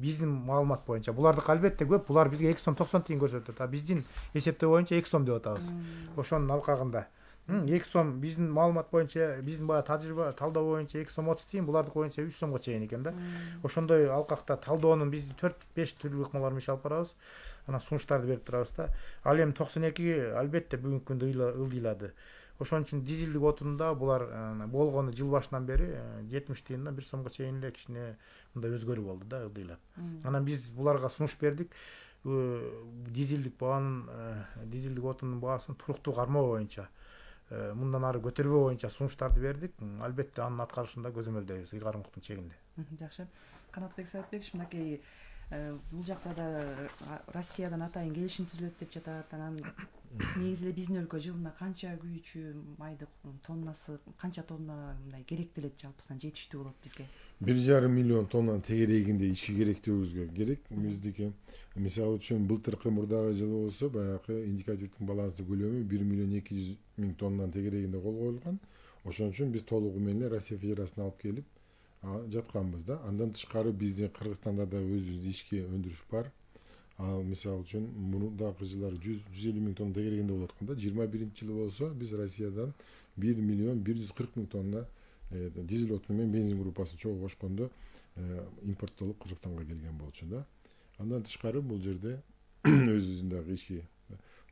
Биздин маалымат боюнча булардыкы албетте көп, булар бизге 2 сом 90 тиын көрсөтөт. А биздин эсептөө боюнча 2 сом деп атабыз. Ошонун алкагында 2 сом биздин маалымат боюнча, биздин баягы тажрыйба талдоо боюнча 2 сом 30 тиын, булардыкы боюнча 3 сомго чейин экен да. Ошондой алкакта талдоонун биз 4-5 түрлүү ыкмаларын иши алып барабыз. Анан сунуштарды берип турабыз да. Ал эми 92 албетте бүгүнкү күндө ылдыйлады. Ошон үчүн дизелдик отунда булар болгону жыл башынан бери 70 тиындан 1 сомго чейин эле кичине мындай өзгөрүү болду да, ылдыйлап. Анан биз буларга сунуш бердик. Дизелдик отундун баасын туруктуу кармоо боюнча, мындан ары көтөрбөө боюнча сунуштарды бердик. Албетте анын аткарышында көзөмөлдөйбүз ыйгарымдыктын чегинде. Жакшы. Канатбек Саатбекович, мынакей бул жакта да Россиядан атайын келишим түзүлөт деп жатат. Анан негизи эле биздин өлкө жылына канча күйүүчү майдын тоннасы, канча тонна мындай керектелет жалпысынан, жетиштүү болот бизге? 1,5 миллион тоннанын тегерегинде ички керектөөбүзгө керек. Биздики мисалы үчүн былтыркы мурдагы жылы болсо баягы индикативдик баланстын көлөмү 1 миллион 200 миң тоннанын тегерегинде кол коюлган. Ошон үчүн биз толугу менен Россия Федерациясына алып келип жатканбыз да. Андан тышкары биздин Кыргызстанда да өзүбүздүн ички өндүрүш бар. Ал мисалы үчүн мурдагы жылдары 150 миң тонна тегерегинде болуп атканда, 21-жылы болсо биз Россиядан 1 миллион 140 миң тонна дизель отуну менен бензин группасын чогуу кошкондо импорттолуп Кыргызстанга келген болчу да. Андан тышкары бул жерде өзүндөгү ички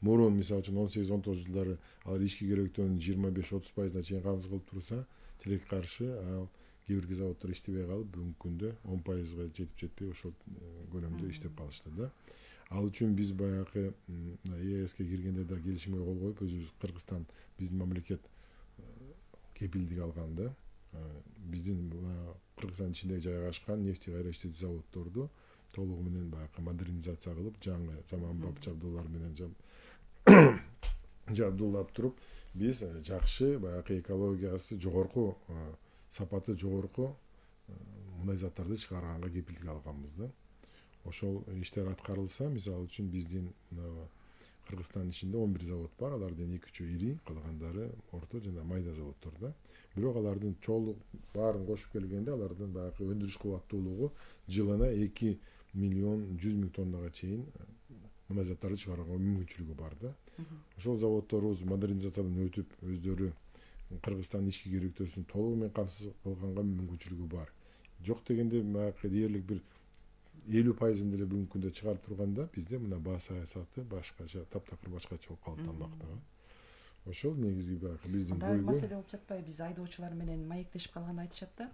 мурун мисалы үчүн 18-19 жылдары алар ички керектөөнүн 25-30%на чейин камсыз кылып турса, тилекке каршы ал кээ бир заводдор иштебей калып, бүгүнкү күндө 10%га жетип жетпей ошол көлөмдө иштеп калышты да. Ал үчүн биз баягы ЕСке киргенде да келишимге кол коюп, өзүбүз Кыргызстан биздин мамлекет кепилдик алган да. Биздин Кыргызстан ичинде жайгашкан нефти кайра иштетүү заводдорду толугу менен баягы модернизация кылып, жаңы заманбап жабдуулар менен жабдуулап туруп, биз жакшы баягы экологиясы жогорку, сапаты жогорку мындай заттарды чыгарганга кепилдик алганбыз да. Ошол иштер аткарылса, мисалы үчүн биздин Кыргызстан ичинде 11 завод бар, алардын 2-3 ири, калгандары орто жана майда заводдор да. Бирок алардын чоолук баарын кошуп келгенде алардын баягы өндүрүш кубаттуулугу жылына 2 миллион 100 миң тоннага чейин мындай заттарды чыгарууга мүмкүнчүлүгү бар да. Ошол заводдорубуз модернизациядан өтүп, өздөрү Кыргызстан ички керектөөсүн толугу менен камсыз кылганга мүмкүнчүлүгү бар. Жок дегенде баягы дээрлик бир 50% деле бүгүнкү күндө чыгарып турганда, бизде мына баа саясаты башкача, таптакыр башкача болуп калыптанмакта. Ошол негизги баягы биздин көйгөй. Маселе болуп жатпайбы? Биз айдоочулар менен маектешип калганын айтышат да.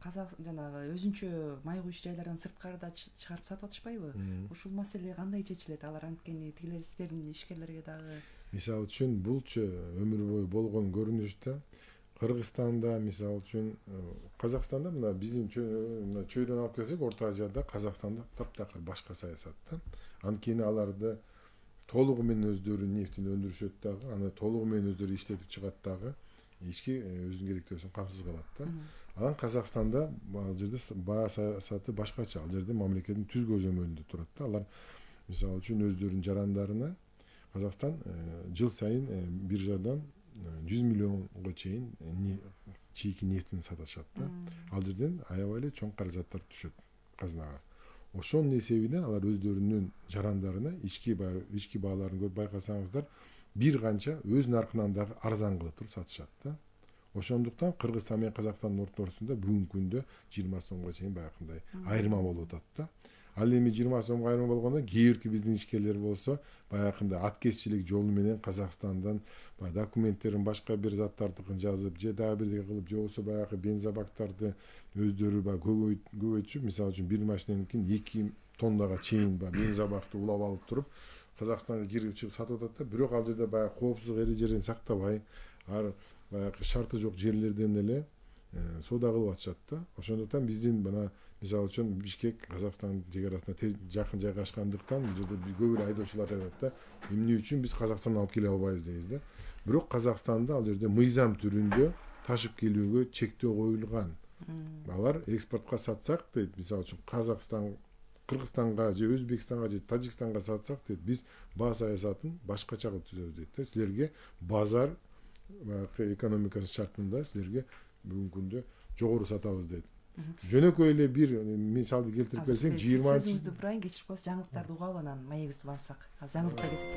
Казак жанагы өзүнчө май куюш жайлардан сырткарыда чыгарып сатып атышпайбы? Ушул маселе кандай чечилет? Алар анткени тигилер сиздердин ишкерлерге дагы мисалы үчүн булчу өмүр бою болгон көрүнүш да. Кыргызстанда мисалы үчүн Казакстанда мына биздин чөйдөн алып келсек, Орто Азияда Казакстанда таптакыр башка саясат да. Анткени аларды толугу менен өздөрү нефтини өндүрүшөт дагы, аны толугу менен өздөрү иштетип чыгат дагы, ички өзүнүн керектөөсүн камсыз кылат да. Анан Казакстанда ал жерде баа саясаты башкача. Ал жерде мамлекеттин түз көзөмөлүндө турат да. Алар мисалы үчүн өздөрүнүн жарандарына Казакстан жыл сайын биржадан 100 миллионго чейин чийки нефтини сатышат да. Ал жерден аябай эле чоң каражаттар түшөт казынага. Ошонун эсебинен алар өздөрүнүн жарандарына ички бааларын көрүп байкасаңыздар, бир канча өз наркынан дагы арзан кылып туруп сатышат да. Ошондуктан Кыргызстан менен Казакстандын ортосунда бүгүнкү күндө 20 сомго чейин баягындай айырма болуп атат да. Ал эми 20 сомго айырма болгондо кээ бирки биздин ишкерлер болсо баягындай аткезчилик жолу менен Казакстандан документтерин башка бир заттардыкын жазып, же дагы бирдеке кылып, же болбосо баягы бензобактарды өздөрү көбөйтүшүп, мисалы үчүн бир машиненкин 2 тоннага чейин бензобакты улап алып туруп Казакстанга кирип чыгып сатып атат да. Бирок ал жерде баягы коопсуздук эрежелерин сактабай, баягы шарты жок жерлерден эле соода кылып атышат да. Ошондуктан биздин мына мисалы үчүн Бишкек Казакстан чек арасына жакын жайгашкандыктан бул жерде көп эле айдоочулар айтат да, эмне үчүн биз Казакстандан алып келе албайбыз дейбиз да. Бирок Казакстанда ал жерде мыйзам түрүндө ташып келүүгө чектөө коюлган. Алар экспортко сатсак дейт, мисалы үчүн Казакстан, Кыргызстанга же Өзбекстанга же Тажикстанга сатсак дейт, биз баа саясатын башкача кылып түзөбүз дейт да. Силерге базар экономикасы шартында силерге бүгүнкү күндө жогору сатабыз дейт. Жөнөкөй эле бир мисалды келтирип берсем, 20 сөзүңүздү бурайын, кечирип коесуз, жаңылыктарды угуп алып анан маегибизди улантсак. Азыр жаңылыкка кезек.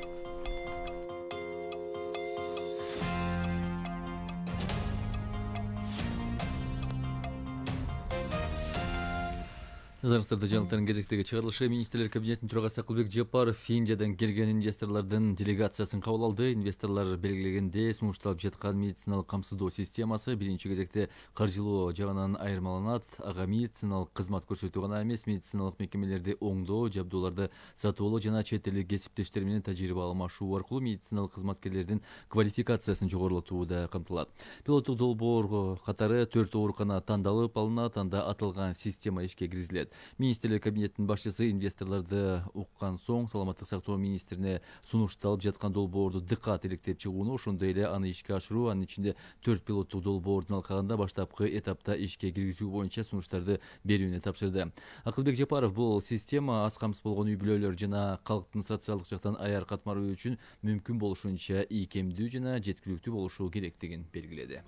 Назарыңыздарда жаңылыктардын кезектеги чыгарылышы. Министрлер кабинетинин төрагасы Акылбек Жапаров Индиядан келген инвесторлордун делегациясын кабыл алды. Инвесторлор белгилегенде сунушталып жаткан медициналык камсыздоо системасы биринчи кезекте каржылоо жагынан айырмаланат. Ага медициналык кызмат көрсөтүү гана эмес, медициналык мекемелерди оңдоо, жабдууларды сатып алуу жана чет элдик кесиптештер менен тажрыйба алмашуу аркылуу медициналык кызматкерлердин квалификациясын жогорулатуу да камтылат. Пилоттук долбоор катары 4 оорукана тандалып алынат, анда аталган система ишке киргизилет. Министрлер кабинетинин башчысы инвесторлорду уккан соң саламаттык сактоо министрине сунушталып жаткан долбоорду дыкат иликтеп чыгууну, ошондой эле аны ишке ашыруу, анын ичинде 4 пилоттук долбоордун алкагында баштапкы этапта ишке киргизүү боюнча сунуштарды берүүнү тапшырды. Акылбек Жапаров бул система аз камсыз болгон үй бүлөлөр жана калктын социалдык жактан аяр катмаруу үчүн мүмкүн болушунча ийкемдүү жана жеткиликтүү болушу керектигин белгиледи.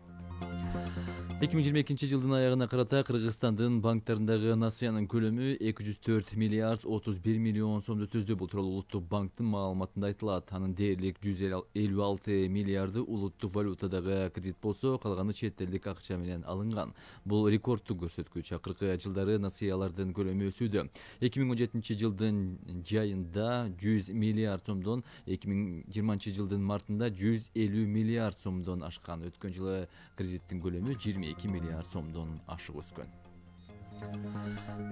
2022 жылдын аягына карата Кыргызстандын банктарындагы насыянын көлөмү 204 миллиард 31 миллион сомду түздү. Бул тууралуу Улуттук банктын маалыматында айтылат. Анын дээрлик 156 миллиарды улуттук валютадагы кредит болсо, калганы чет элдик акча менен алынган. Бул рекордтук көрсөткүч. Акыркы жылдары насыялардын көлөмү өсүүдө. 2017 жылдын жайында 100 миллиард сомдон, 2020 жылдын мартында 150 миллиард сомдон ашкан. Өткөн жылы кредиттин көлөмү 22 миллиард сомдон ашык өскөн.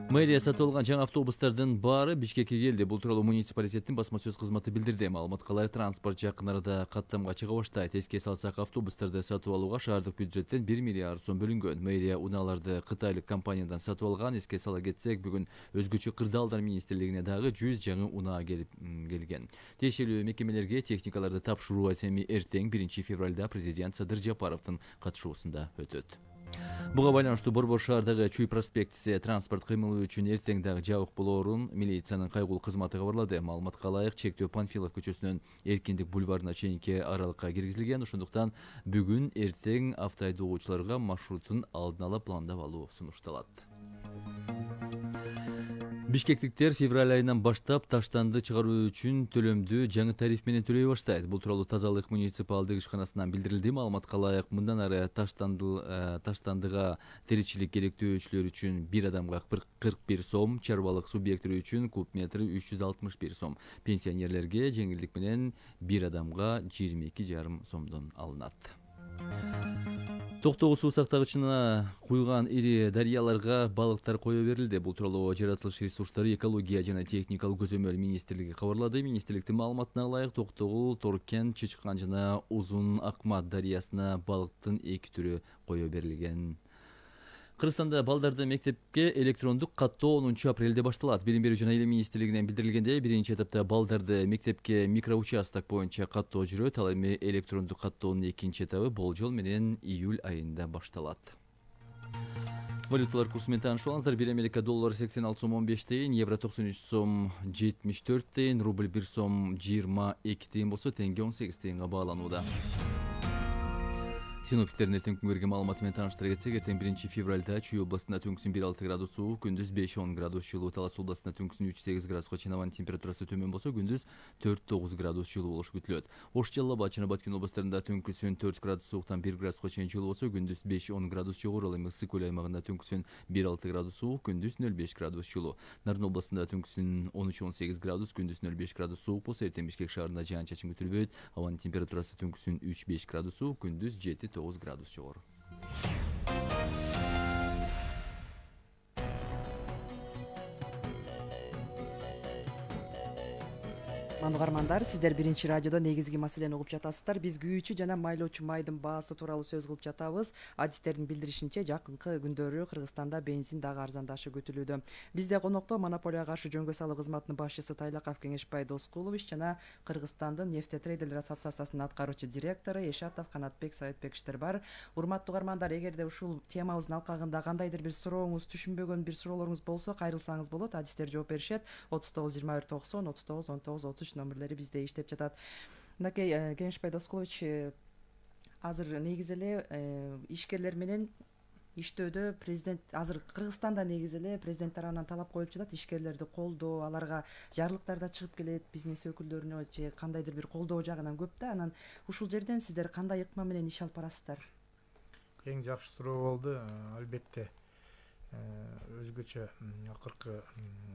Мэрия сатып алган жаңы автобустардын баары Бишкекке келди. Бул тууралуу муниципалитеттин басма сөз кызматы билдирди. Маалыматка ылайык, транспорт жакын арада каттамга чыга баштайт. Эске салсак, автобустарды сатып алууга шаардык бюджеттен 1 миллиард сом бөлүнгөн. Мэрия унааларды кытайлык компаниядан сатып алган. Эске сала кетсек, бүгүн өзгөчө кырдаалдар министрлигине дагы 100 жаңы унаа келген. Тиешелүү мекемелерге техникаларды тапшыруу эсеми эртең 1 февралда президент Садыр Жапаровдун катышуусунда өтөт. Буга байланыштуу Борбор шаардагы Чүй проспектиси транспорт кыймылы үчүн эртең дагы жабык болоорун милициянын кайгылуу кызматы кабарлады. Маалыматка ылайык, чектөө Панфилов көчөсүнөн Эркиндик бульварына чейинки аралыкка киргизилген. Ошондуктан бүгүн эртең автоайдоочуларга маршрутун алдын ала пландап алуу сунушталат. Бишкектиктер февраль айынан баштап таштанды чыгаруу үчүн төлөмдү жаңы тариф менен төлөй баштайт. Бул тууралуу Тазалык муниципалдык ишканасынан билдирилди. Маалыматка ылайык, мындан ары таштандыга теричилик керектөөчүлөр үчүн 1 адамга 41 сом, чарбалык субъекттери үчүн куб метри 361 сом, пенсионерлерге жеңилдик менен 1 адамга 22,5 сомдон алынат. Токтогу суу сактагычына куйган ири дарыяларга балыктар кое берилди. Бул тууралуу жаратылыш ресурстары, экология жана техникалык көзөмөл министрлиги кабарлады. Министрликтин маалыматына ылайык, Токтогул, Торкен, Чычкан жана Узун Акмат дарыясына балыктын 2 түрү кое берилген. Кыргызстанда балдарды мектепке электрондук каттоо 10 апрелде башталат. Билим берүү жана илим министрлигинен билдирилгендей, биринчи этапта балдарды мектепке микроучасток боюнча каттоо жүрөт. Ал эми электрондук каттоонун экинчи этабы болжол менен июль айында башталат. Валюталар курсу менен таанышып алыңыздар. 1 Америка доллары 86 сом 15 тыйын, евро 93 сом 74 тыйын, рубль 1 сом 22 тыйын болсо, тенге 18 тыйынга бааланууда. Синоптиктердин эртең күнгөргө маалыматы менен тааныштыра кетсек, эртең 1 февралда Чүй областында түнкүсүн 1-6 градус суук, күндүз 5-10 градус жылуу, Талас областында түнкүсүн 3-8 градуска чейин абанын температурасы төмөн болсо, күндүз 4-9 градус жылуу болушу күтүлөт. Ош, Жалал Абад жана Баткен областарында түнкүсүн 4 градус сууктан 1 градуска чейин жылуу болсо, күндүз 5-10 градус жогору, ал эми ысык көл аймагында түнкүсүн 1-6 градус суук, күндүз 0-5 градус жылуу. Нарын областында түнкүсүн 13-18 градус, күндүз 0-5 градус суук болсо, эртең Бишкек шаарында жаан-чачын күтүлбөйт. Абанын температурасы түнкүсүн 3-5 градус суук, күндүз 7-9 градус жогору. Угармандар, сиздер биринчи радиодо негизги маселени угуп жатасыздар. Биз күйүүчү жана майлоочу майдын баасы тууралуу сөз кылып жатабыз. Адистердин билдиришинче, жакынкы күндөрү Кыргызстанда бензин дагы арзандашы күтүлүүдө. Бизде конокто монополияга каршы жөнгө салуу кызматынын башчысы Тайлаков Кеңешбай Доскулович жана Кыргызстандын нефтетрейдерлер ассоциациясынын аткаруучу директору Эшатов Канатбек Советбековичтер бар. Урматтуу угармандар, эгерде ушул темабыздын алкагында кандайдыр бир сурооңуз, түшүнбөгөн бир суроолоруңуз болсо, кайрылсаңыз болот. Адистер жооп беришет. 39 21 90 39 19 33 номерлери бизде иштеп жатат. Мынакей Кеңешбай Доскулович, азыр негизи эле ишкерлер менен иштөөдө президент азыр Кыргызстанда негизи эле президент тарабынан талап коюлуп жатат ишкерлерди колдоо, аларга жарлыктар да чыгып келет, бизнес өкүлдөрүнө же кандайдыр бир колдоо жагынан көп да. Анан ушул жерден сиздер кандай ыкма менен иш алып барасыздар? Эң жакшы суроо болду. Албетте өзгөчө акыркы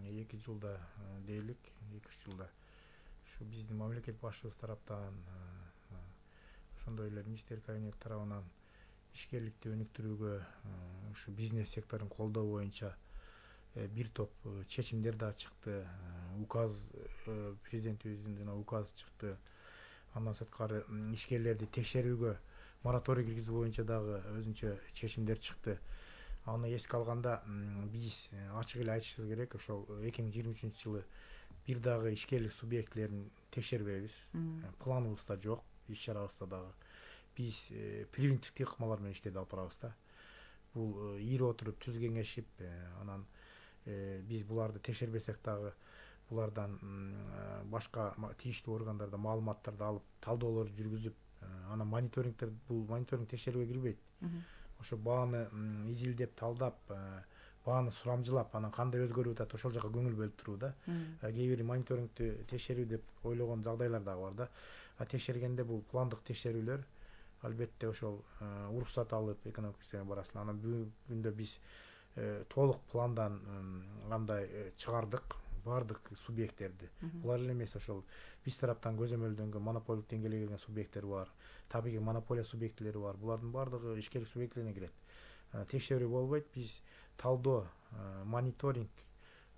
2 жылда дейлик, 2-3 жылда ушу биздин мамлекет башчыбыз тараптан ошондой эле министрлик кабинети тарабынан ишкерликти өнүктүрүүгө ушу бизнес секторун колдоо боюнча бир топ чечимдер да чыкты. Указ президентибиздин жана указ чыкты. Андан сырткары ишкерлерди текшерүүгө мораторий киргизүү боюнча дагы өзүнчө чечимдер чыкты. Аны эске алганда биз ачык эле айтышыбыз керек, ошол 2023-жылы бир дагы ишкерлик субъектилерин текшербейбиз. Планыбызда жок, иш-чарабызда дагы. Биз превентивдик ыкмалар менен иштеди алып барабыз да. Бул ири отуруп түз кеңешип, анан биз буларды текшербесек дагы булардан башка тийиштүү органдарда маалыматтарды алып, талдоолор жүргүзүп, анан мониторингдер, бул мониторинг текшерүүгө кирбейт. Ошо бааны изилдеп, талдап, бааны сурамжылап, анан кандай өзгөрүп атат, ошол жака көңүл бөлүп туруу да. Кээ бир мониторингти текшерүү деп ойлогон жагдайлар дагы бар да. Текшергенде бул пландык текшерүүлөр албетте ошол уруксат алып экономикалык система барасында. Анан бүгүнкү күндө биз толук пландан кандай чыгардык бардык субъекттерди. Булар эле эмес, ошол биз тараптан көзөмөлдөнгөн монополдук деңгээлге келген субъекттер бар, табигый монополия субъектилери бар. Булардын бардыгы ишкерлик субъектилерине кирет. Текшерүү болбойт, биз талдоо, мониторинг,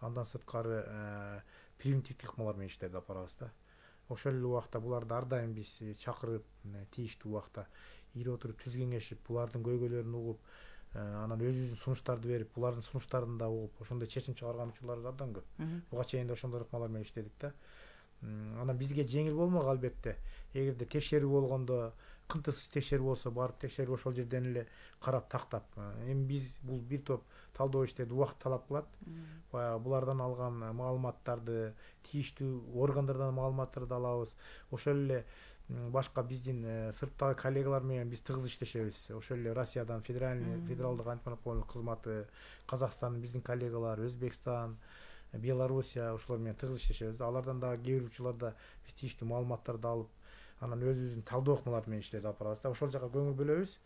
андан сырткары превентивдик ыкмалар менен иштеди алып барабыз да. Ошол эле убакта буларды ар дайым биз чакырып, тийиштүү убакта ири отуруп түз кеңешип, булардын көйгөйлөрүн угуп, анан өзүбүздүн сунуштарды берип, булардын сунуштарын да угуп, ошондой чечим чыгарган учурлар абдан көп. Буга чейин да ошондой ыкмалар менен иштедик да. Анан бизге жеңил болмок албетте. Эгерде текшерүү болгондо, кынтыксыз текшерүү болсо, барып текшерип ошол жерден эле карап тактап. Эми биз бул бир топ талдоо иштеди, убакыт талап кылат. Баягы булардан алган маалыматтарды, тийиштүү органдардан маалыматтарды алабыз. Ошол эле башка биздин сырттагы коллегалар менен биз тыгыз иштешебиз. Ошол эле Россиядан федералдык антимонополиялык кызматы, Казакстан биздин коллегалар, Өзбекстан, Белоруссия ошолор менен тыгыз иштешебиз. Алардан дагы кээ бир учурларда биз тийиштүү маалыматтарды алып, анан өзүбүздүн талдоо ыкмалар менен иштеди алып барабыз да. Ошол жака көңүл бөлөбүз.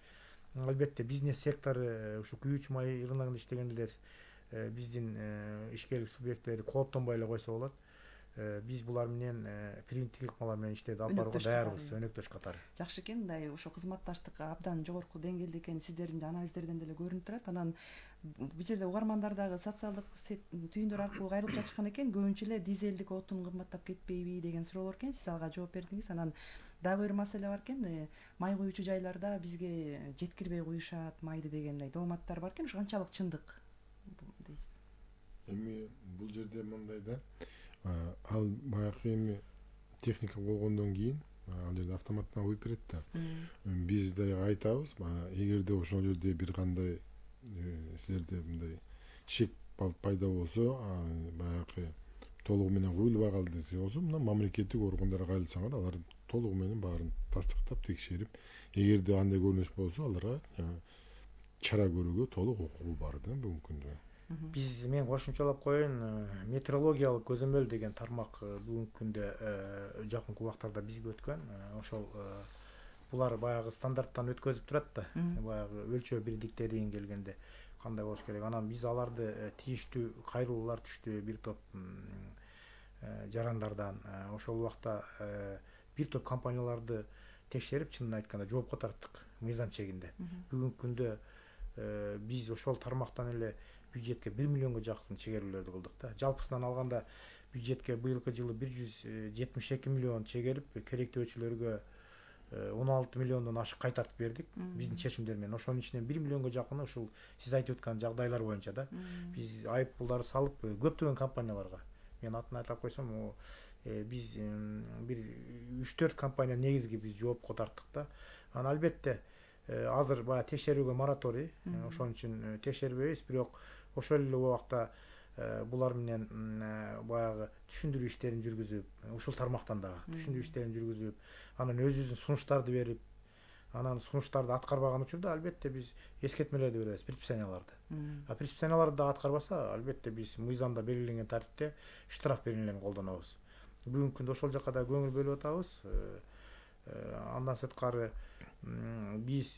Албетте бизнес сектору ушу күйүүчү май рыногунда иштегенде биздин ишкерлик субъектилери кооптонбой эле койсо болот. Биз булар менен превентивдик ыкмалар менен иштеди алып барууга даярбыз, өнөктөш катары. Жакшы экен, мындай ошо кызматташтык абдан жогорку деңгээлде экени сиздердин анализдерден деле көрүнүп турат. Анан бул жерде угармандар дагы социалдык түйүндөр аркылуу кайрылып жатышкан экен. Көбүнчө эле дизелдик отун кымбаттап кетпейби деген суроолор экен. Сиз ага жооп бердиңиз. Анан дагы бир маселе бар экен. Май куюучу жайларда бизге жеткирбей куюшат майды дегендей дооматтар бар экен. Ушу канчалык чындык дейсиз? Эми бул жерде мындай да, ал баягы эми техника болгондон кийин ал жерде автоматтан куюп берет да. Биз да айтабыз, эгерде ошол жерде бир кандай силерде мындай шек пайда болсо, баягы толугу менен куюлбай калды десе болсо, мына мамлекеттик органдарга кайрылсаңар, алар толугу менен баарын тастыктап текшерип, эгерде андай көрүнүш болсо, аларга чара көрүүгө толук укугу бар да бүгүнкү күндө. Мен кошумчалап коеюн, метеорологиялык көзөмөл деген тармак бүгүнкү күндө жакынкы убактарда бизге өткөн. Ошол булар баягы стандарттан өткөзүп турат да, баягы өлчөө бирдиктерин келгенде кандай болуш керек. Анан биз аларды тийиштүү кайрылуулар түштү бир топ жарандардан. Ошол убакта бир топ компанияларды текшерип, чынын айтканда жоопко тарттык мыйзам чегинде. Бүгүнкү күндө биз ошол тармактан эле бюджетке 1 миллионго жакын чегерүүлөрдү кылдык да. Жалпысынан алганда бюджетке быйылкы жылы 172 миллион чегерип, керектөөчүлөргө 16 миллиондон ашык кайтартып бердик биздин чечимдер менен. Ошонун ичинен 1 миллионго жакыны ушул сиз айтып өткөн жагдайлар боюнча да. Биз айып пулдарды салып көптөгөн компанияларга, мен атын айтып койсом, биз бир 3-4 компания негизги биз жоопко тарттык да. Анан албетте азыр баягы текшерүүгө мораторий, ошон үчүн текшербейбиз, бирок ошол эле убакта булар менен баягы түшүндүрүү иштерин жүргүзүп, ушул тармактан дагы түшүндүрүү иштерин жүргүзүп, анан өзүбүздүн сунуштарды берип, анан сунуштарды аткарбаган учурда албетте биз эскертмелерди беребиз, предписанияларды. Предписанияларды да аткарбаса, албетте биз мыйзамда белгиленген тартипте штраф белгилерин колдонобуз. Бүгүнкү күндө ошол жака да көңүл бөлүп атабыз. Андан сырткары биз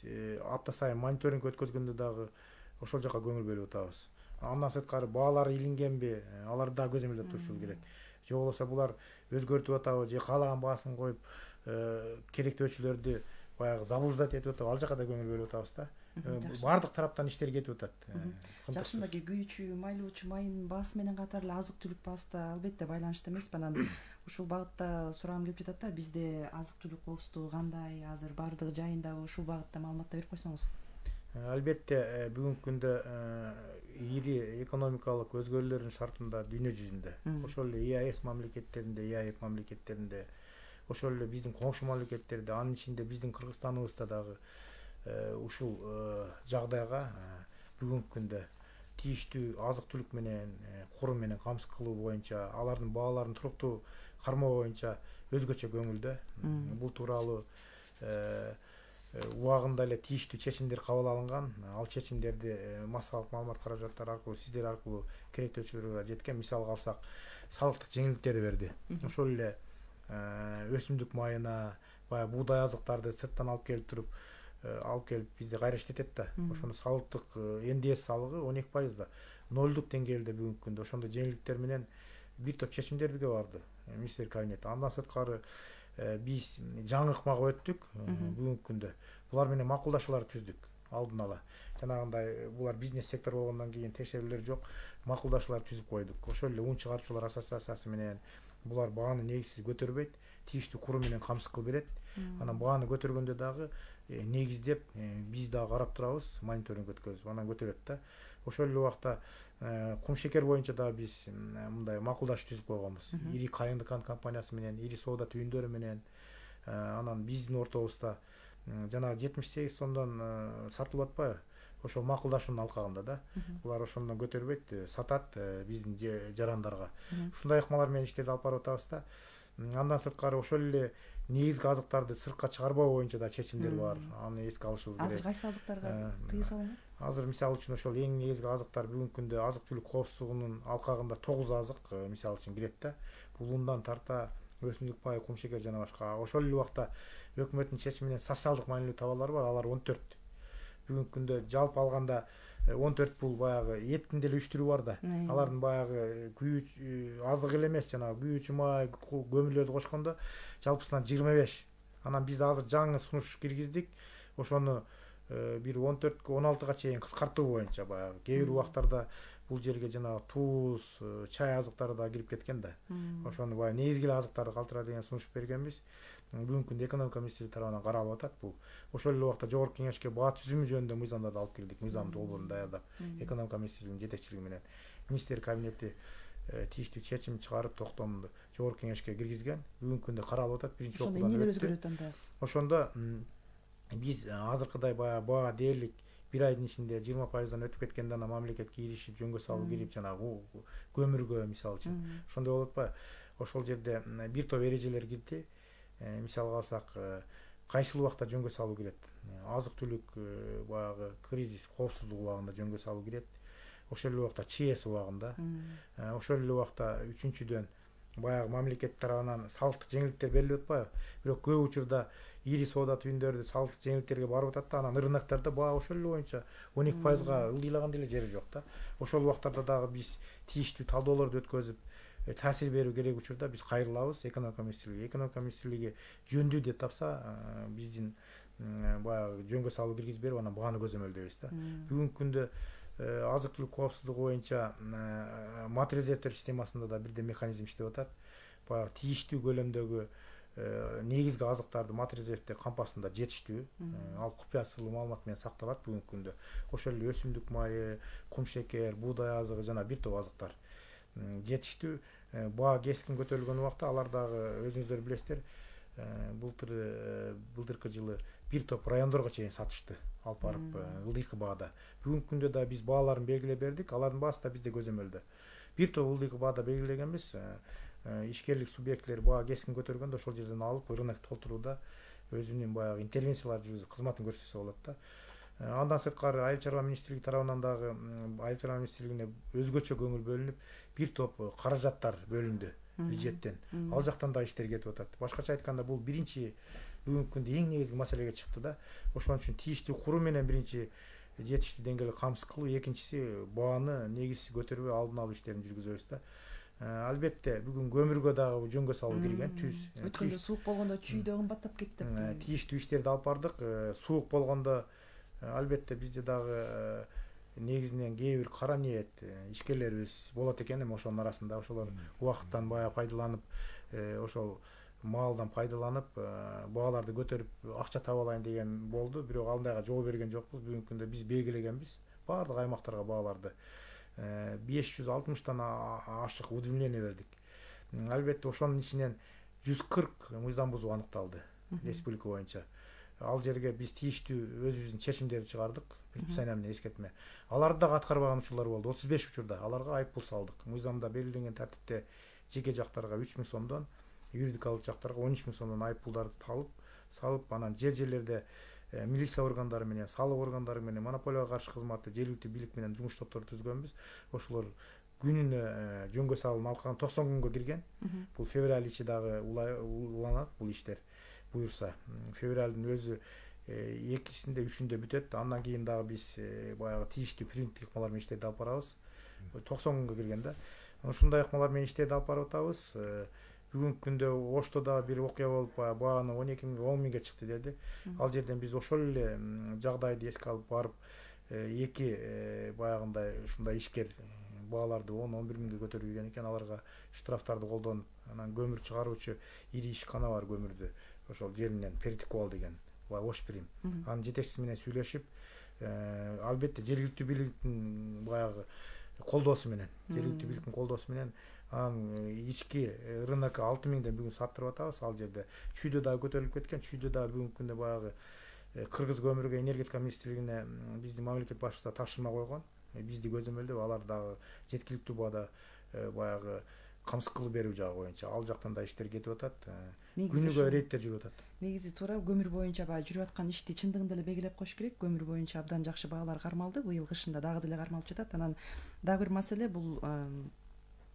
апта сайын мониторинг өткөзгөндө дагы ошол жака көңүл бөлүп атабыз. Андан сырткары баалар илингенби, аларды да көзөмөлдөп турушубуз керек. Же болбосо булар өзгөртүп атабы, же каалаган баасын коюп керектөөчүлөрдү баягы заблуждать этип атабы, ал жака да көңүл бөлүп атабыз да. Бардык тараптан иштер кетип атат. Жакшындагы күйүүчү, майлоочу майынын баасы менен катар эле азык түлүк баасы да албетте байланыштуу эмеспи. Анан ушул багытта суроом келип жатат да, бизде азык түлүк коопсуздугу кандай, азыр бардыгы жайындабы, ушул багытта маалыматтар берип койсоңуз. Албетте бүгүнкү күндө ири экономикалык өзгөрүүлөрдүн шартында дүйнө жүзүндө, ошол эле ЕАЭС мамлекеттеринде, ЕАЭП мамлекеттеринде, ошол эле биздин коңшу мамлекеттерде, анын ичинде биздин Кыргызстаныбызда дагы ушул жагдайга бүгүнкү күндө тийиштүү азык түлүк менен, курум менен камсыз кылуу боюнча, алардын бааларын туруктуу кармоо боюнча өзгөчө көңүлдө. Бул тууралуу убагында эле тийиштүү чечимдер кабыл алынган. Ал чечимдерди массалык маалымат каражаттары аркылуу, сиздер аркылуу керектөөчүлөргө жеткен. Мисалга алсак, салыктык жеңилдиктерди берди. Ошол эле өсүмдүк майына, баягы буудай азыктарды сырттан алып келип бизде кайра иштетет да. Ошону салыктык НДС салыгы 12% да. Нолдук деңгээлде бүгүнкү күндө ошондой жеңилдиктер менен бир топ чечимдерге барды министрлер кабинети. Андан сырткары биз жаңы ыкмага өттүк бүгүнкү күндө. Булар менен макулдашуулар түздүк алдын ала. Жанагындай булар бизнес сектор болгондон кийин текшерүүлөр жок, макулдашуулар түзүп койдук. Ошол эле ун чыгаруучулар ассоциациясы менен булар бааны негизсиз көтөрбөйт, тийиштүү курум менен камсыз кылып берет. Анан бааны көтөргөндө дагы негиздеп биз дагы карап турабыз, мониторинг өткөзүп, анан көтөрөт да. Ошол эле убакта кум шекер боюнча дагы биз мындай макулдашуу түзүп койгонбуз. Ири кайыңдык компаниясы менен, ири соода түйүндөрү менен, анан биздин ортобузда жанагы 78 сомдон сатылып атпайбы? Ошол макулдашуунун алкагында да. Булар ошондон көтөрбөйт, сатат биздин жарандарга. Ушундай ыкмалар менен иштерди алып барып атабыз да. Андан сырткары ошол эле негизги азыктарды сыртка чыгарбоо боюнча да чечимдер бар. Аны эске алышыбыз керек. Азыр кайсы азыктарга тыюу салынган? Азыр мисалы үчүн ошол эң негизги азыктар бүгүнкү күндө азык түлүк коопсуздугунун алкагында 9 азык мисалы үчүн кирет да. Бул ундан тарта, өсүмдүк майы, кум шекер жана башка. Ошол эле убакта өкмөттүн чечими менен социалдык маанилүү товарлар бар, алар 14. Бүгүнкү күндө жалпы алганда 14 бул баягы эттин деле 3 түрү бар да. Алардын баягы күйүүчү азык эле эмес, жанагы күйүүчү май, көмүрлөрдү кошкондо жалпысынан 25. Анан биз азыр жаңы сунуш киргиздик. Ошону бир 14-кө 16-га чейин кыскартуу боюнча баягы кээ бир убактарда бул жерге жанагы туз, чай азыктары да кирип кеткен да. Ошону баягы негизги азыктарды калтыра деген сунуш бергенбиз. Бүгүнкү күндө экономика министрлиги тарабынан каралып атат бул. Ошол эле убакта жогорку кеңешке баа түзүмү жөнүндө мыйзамдарды алып кирдик. Мыйзам долбоорун даярдап, экономика министрлигинин жетекчилиги менен министрлер кабинети тийиштүү чечим чыгарып токтомду жогорку кеңешке киргизген. Бүгүнкү күндө каралып атат. Биринчи окууда эмнелер өзгөрөт анда? Ошондо биз азыркыдай баягы баа дээрлик 1 айдын ичинде 20%дан өтүп кеткенде ана мамлекетке киришип, жөнгө салуу кирип, жанагы көмүргө мисалы үчүн ошондой болуп атпайбы? Ошол жерде бир топ эрежелер кирди. Мисалга алсак, кайсыл убакта жөнгө салуу кирет. Азык түлүк баягы кризис, коопсуздук убагында жөнгө салуу кирет. Ошол эле убакта ЧС убагында. Ошол эле убакта үчүнчүдөн баягы мамлекет тарабынан салыктык жеңилдиктер берилип атпайбы? Бирок көп учурда ири соода түйүндөрдү салыктык жеңилдиктерге барып атат да, анан рыноктарда баа ошол эле боюнча 12%га ылдыйлаган деле жери жок да. Ошол убактарда дагы биз тийиштүү талдоолорду өткөзүп, таасир берүү керек учурда биз кайрылабыз экономика министрлиги. Экономика министрлиги жөндүү деп тапса, биздин баягы жөнгө салуу киргизип берип, анан бааны көзөмөлдөйбүз да. Бүгүнкү күндө азык түлүк коопсуздугу боюнча матрезервтер системасында да бирден механизм иштеп атат. Баягы тийиштүү көлөмдөгү негизги азыктарды матрезервте кампасында жетиштүү, ал купуя сырлуу маалымат менен сакталат бүгүнкү күндө. Ошол эле өсүмдүк майы, кум шекер, буудай азыгы жана бир топ азыктар жетиштүү. Баа кескин көтөрүлгөн убакта алар дагы өзүңүздөр билесиздер, былтыркы жылы бир топ райондорго чейин сатышты алып барып ылдыйкы баада. Бүгүнкү күндө да биз бааларын белгилеп бердик, алардын баасы да бизде көзөмөлдө. Бир топ ылдыйкы баада белгилегенбиз. Ишкерлик субъектилери баа кескин көтөргөндө ошол жерден алып рынок толтурууда өзүнүн баягы интервенциялар жүргүзүп кызматын көрсөтсө болот да. Андан сырткары айыл чарба министрлиги тарабынан дагы айыл чарба министрлигине өзгөчө көңүл бөлүнүп, бир топ каражаттар бөлүндү бюджеттен. Ал жактан да иштер кетип атат. Башкача айтканда бул биринчи бүгүнкү күндө эң негизги маселеге чыкты да. Ошон үчүн тийиштүү куруу менен биринчи жетиштүү деңгээлде камсыз кылуу, экинчиси бааны негизсиз көтөрбөй алдын алуу иштерин жүргүзөбүз да. Албетте бүгүн көмүргө дагы жөнгө салуу кирген. Өткөндө суук болгондо чүй да кымбаттап кетти. Тийиштүү иштерди алып бардык. Суук болгондо албетте бизде дагы негизинен кээ бир кара ниет ишкерлерибиз болот экен. Ошонун арасында ошолор убакыттан баягы пайдаланып, ошол маалдан пайдаланып, бааларды көтөрүп акча таба алайын деген болду. Бирок андайга жол берген жокпуз. Бүгүнкү күндө биз белгилегенбиз баардык аймактарга бааларды 560тан ашык уведомление бердик. Албетте ошонун ичинен 140 мыйзам бузуу аныкталды республика боюнча. Ал жерге биз тийиштүү өзүбүздүн чечимдерди чыгардык, предписание менен эскертме. Аларды дагы аткарбаган учурлар болду. 35 учурда аларга айыппул салдык. Мыйзамда белгиленген тартипте жеке жактарга 3000 сомдон, юридикалык жактарга 13000 сомдон айыппулдарды салып, анан жерлерде милиция органдары менен, салык органдары менен, монополияга каршы кызматы, жергиликтүү бийлик менен жумуш топторду түзгөнбүз. Ошолор күнүнө жөнгө салынып алкан 90 күнгө кирген. Бул февраль ичи дагы уланат бул иштер. Буюрса, февралдын өзү 2-синде 3-үндө бүтөт. Андан кийин дагы биз баягы тийиштүү принциптик ыкмалар менен иштерди алып барабыз. 90 күнгө кирген да. Ушундай ыкмалар менен иштерди алып барып атабыз. Бүгүнкү күндө Ошто да бир окуя болуп, бааны 10.000 чыкты деди. Ал жерден биз ошол эле жагдайды эске алып барып, эки баягындай ушундай ишкер бааларды 10-11 миңге көтөрүп ийген экен. Аларга штрафтарды колдонуп, анан көмүр чыгаруучу ири ишкана бар көмүрдү ошол жеринен Перетикол деген Ошприм. Анын жетекчиси менен сүйлөшүп, албетте жергиликтүү бийликтин баягы колдоосу менен, анан ички рынокко 6.000ден бүгүн саттырып атабыз. Ал жерде чүйдө дагы көтөрүлүп кеткен. Чүйдө дагы бүгүнкү күндө баягы Кыргыз көмүргө энергетика министрлигине биздин мамлекет башчысы тапшырма койгон. Бизди көзөмөлдөп, алар дагы жеткиликтүү баада баягы камсыз кылып берүү жагы боюнча ал жактан да иштер кетип атат. Күнүгө рейдтер жүрүп атат. Негизи туура көмүр боюнча баягы жүрүп аткан ишти чындыгында эле белгилеп коюш керек. Көмүр боюнча абдан жакшы баалар кармалды. Быйыл кышында дагы деле кармалып жатат. Анан дагы бир маселе бул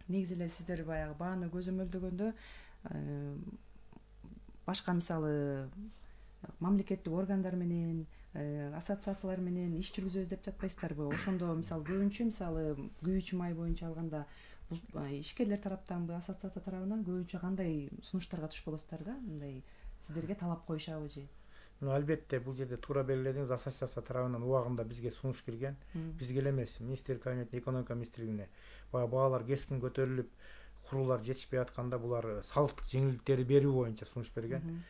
негизи эле сиздер баягы бааны көзөмөлдөгөндө башка мисалы мамлекеттик органдар менен, ассоциациялар менен иш жүргүзөбүз деп жатпайсыздарбы? Ошондо мисалы көбүнчө күйүүчү май боюнча алганда ишкерлер тараптанбы, ассоциация тарабынан көбүнчө кандай сунуштарга туш болосуздар да? Мындай сиздерге талап коюшабы же? Албетте бул жерде туура белгиледиңиз, ассоциация тарабынан убагында бизге сунуш кирген. Бизге эле эмес, министрлик кабинетине, экономика министрлигине баалар кескин көтөрүлүп, курулар жетишпей атканда булар салыктык жеңилдиктерди берүү боюнча сунуш берген.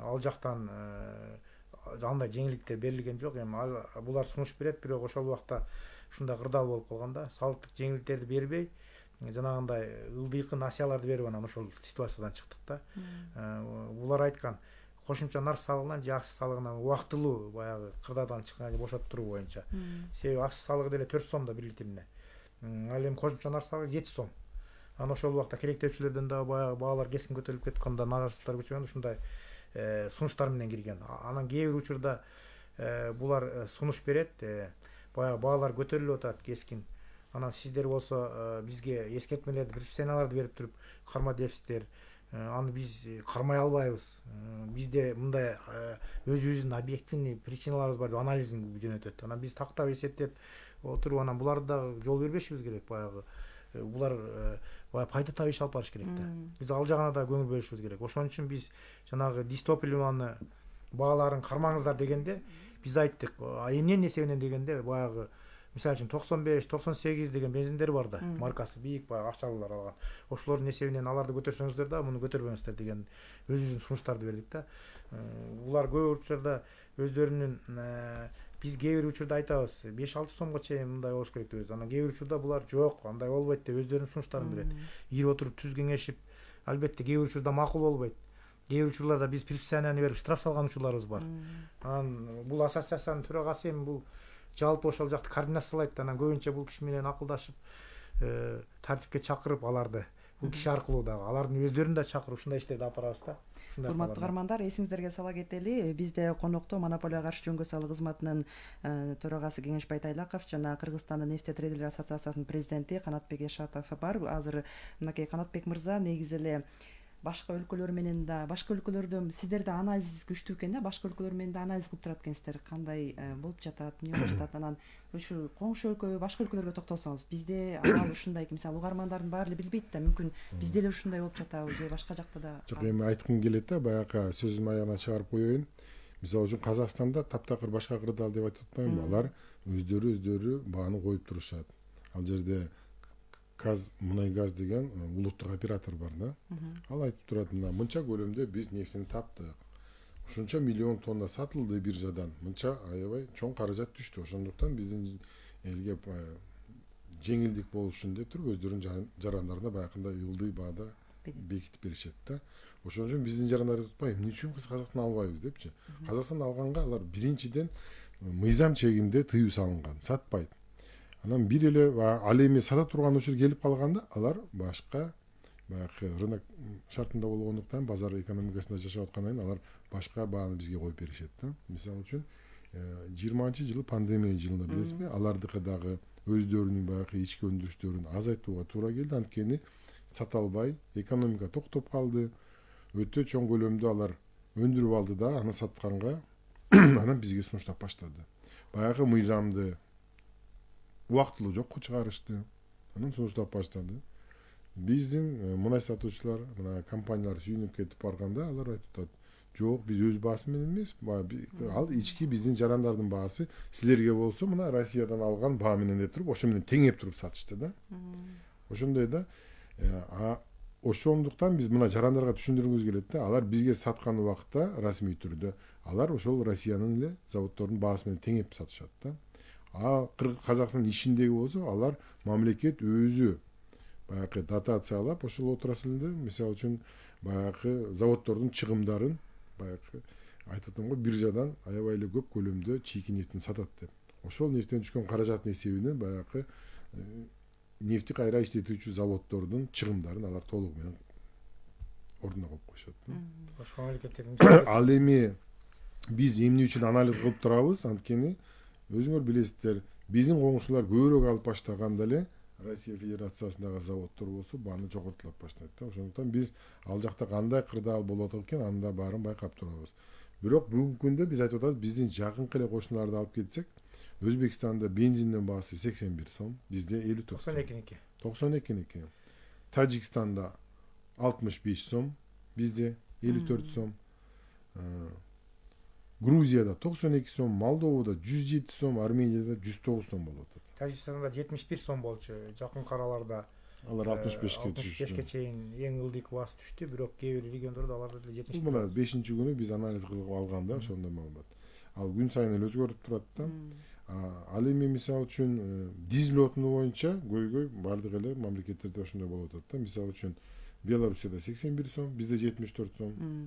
Ал жактан андай жеңилдиктер берилген жок. Эми булар сунуш берет, бирок ошол убакта ушундай кырдаал болуп калганда, салыктык жеңилдиктерди бербей, жанагындай ылдыйкы насыяларды берип анан ошол ситуациядан чыктык да. Булар айткан кошумча нарк салыгынан же акча салыгынан убактылуу баягы кырдаадан чыккан бошотуп туруу боюнча. Себеби акча салыгы деле 4 сом да 1 литрине. Ал эми кошумча нарк салыгы 7 сом. Анан ошол убакта керектөөчүлөрдөн да баягы баалар кескин көтөрүлүп кетканда наразычылыктар көчкөн, ушундай сунуштар менен кирген. Анан кээ бир учурда булар сунуш берет, баягы баалар көтөрүлүп атат кескин. Анан сиздер болсо бизге эскертмелерди, предписанияларды берип туруп карма депсиздер. Аны биз кармай албайбыз. Бизде мындай өзүбүздүн объективный причиналарыбыз бар деп анализин жөнөтөт. Анан биз тактап эсептеп отуруп, анан буларды дагы жол бербешибиз керек. Баягы булар баягы пайда табып иш алып барыш керек да. Биз ал жагына да көңүл бөлүшүбүз керек. Ошон үчүн биз жанагы дистопливаны бааларын кармаңыздар дегенде биз айттык. Эмненин эсебинен дегенде баягы мисалы үчүн 95, 98 деген бензиндер бар да, маркасы бийик баягы акчалуулар алган. Ошолордун эсебинен аларды көтөрсөңүздөр да, муну көтөрбөңүздөр деген өзүбүздүн сунуштарды бердик да. Булар көп учурда өздөрүнүн биз кээ бир учурда айтабыз 5-6 сомго чейин мындай болуш керек деп. Анан кээ бир учурда булар жок, андай болбойт деп өздөрүнүн сунуштарын берет. Ирип отуруп түз кеңешип, албетте кээ бир учурда макул болбойт. Кээ бир учурларда биз предписанияны берип штраф салган учурларыбыз бар. Анан бул ассоциациянын төрагасы эми бул жалпы ошол жакты координациялайт. Анан көбүнчө бул киши менен акылдашып, тартипке чакырып аларды бул киши аркылуу дагы алардын өздөрүн да чакырып ушундай иштерди алып барабыз да. Урматтуу каармандар, эсиңиздерге сала кетели, бизде конокто Монополияга каршы жөнгө салуу кызматынын төрагасы Кеңешбай Тайлаков жана Кыргызстандын нефтетрейдерлер ассоциациясынын президенти Канатбек Эшатов бар. Азыр мынакей Канатбек мырза, негизи эле башка өлкөлөр менен да, башка өлкөлөрдө сиздерде анализ күчтүү экен да, башка өлкөлөр менен да анализ кылып турат экенсиздер, кандай болуп жатат, эмне болуп жатат, анан ушу коңшу өлкө, башка өлкөлөргө токтолсоңуз, бизде абал ушундай, мисалы угармандардын баары эле билбейт да, мүмкүн бизде эле ушундай болуп жатабы же башка жакта да. Жок, эми айткым келет да, баягы сөзүмдүн аягына чыгарып коеюн. Мисалы үчүн Казакстанда таптакыр башка кырдаал деп айтып атпайбынбы, алар өздөрү бааны коюп турушат. Ал жерде Мунайгаз деген улуттук оператор бар да. Ал айтып турат, мынча көлөмдө биз нефтини таптык. Ушунча миллион тонна сатылды биржадан. Мынча аябай чоң каражат түштү. Ошондуктан биздин элге жеңилдик болуш үчүн деп туруп өздөрүнүн жарандарына баягындай ылдый баада бекитип беришет да. Ошон үчүн биздин жарандар айтпай, эмне үчүн биз Казакстан албайбыз депчи. Казакстан алганга алар биринчиден мыйзам чегинде тыюу салынган, сатпайт. Анан бир эле ал эми сата турган учур келип калганда алар башка баягы рынок шартында болгондуктан, базар экономикасында жашап аткандан кийин алар башка бааны бизге коюп беришет да. Мисалы үчүн 20-жылы пандемия жылында билесизби, алардыкы дагы өздөрүнүн баягы ички өндүрүштөрүн азайтууга туура келди, анткени сата албай, экономика токтоп калды. Өтө чоң көлөмдө алар өндүрүп алды да, аны сатканга анан бизге сунуштап баштады. Баягы мыйзамды убактылуу жокко чыгарышты. Анан сунуштап баштады. Биздин мунай сатуучулар, мына компаниялар сүйүнүп кетип барганда, алар айтып атат, жок, биз өз баасы менен эмес, ал ички биздин жарандардын баасы силерге болсо мына Россиядан алган баа менен деп туруп, ошо менен теңеп туруп сатышты да. Ошондой да. Ошондуктан биз мына жарандарга түшүндүргүбүз келет да, алар бизге саткан убакта расмий түрдө алар ошол Россиянын эле заводдордун баасы менен теңеп сатышат да. А Казакстан ишиндеги болсо алар мамлекет өзү баягы дотациялап ошол отраслды, мисалы үчүн баягы заводдордун чыгымдарын баягы айтып атам го, биржадан аябай эле көп көлөмдө чийки нефтин сатат деп. Ошол нефттен түшкөн каражаттын эсебинен баягы нефти кайра иштетүүчү заводдордун чыгымдарын алар толугу менен ордуна коюп коюшат. Башка мамлекеттердин ал эми биз эмне үчүн анализ кылып турабыз, анткени өзүңөр билесиздер, биздин коңшулар көбүрөөк алып баштаганда эле Россия Федерациясындагы заводдор болсо бааны жогортулап баштайт да. Ошондуктан биз ал жакта кандай кырдаал болуп атат экен, аны да баарын байкап турабыз. Бирок бүгүнкү күндө биз айтып атабыз, биздин жакынкы эле кошуналарды алып кетсек, Өзбекстанда бензиндин баасы 81 сом, бизде 54 сом. 92. Тажикстанда 65 сом, бизде 54 сом. Грузияда 92 сом, Молдовада 107 сом, Арменияда 109 сом болуп атат. Тажикстанда 71 сом болчу, жакын караларда алар 65ке түштү. 65ке чейин эң ылдыйкы баасы түштү, бирок кээ бир региондордо аларда деле 70. Мына 5-чи күнү биз анализ кылып алганда ошондой маалымат. Ал күн сайын эле өзгөрүп турат да. Ал эми мисалы үчүн дизель отуну боюнча көйгөй бардык эле мамлекеттерде ошондой болуп атат да. Мисалы үчүн Белоруссияда 81 сом, бизде 74 сом.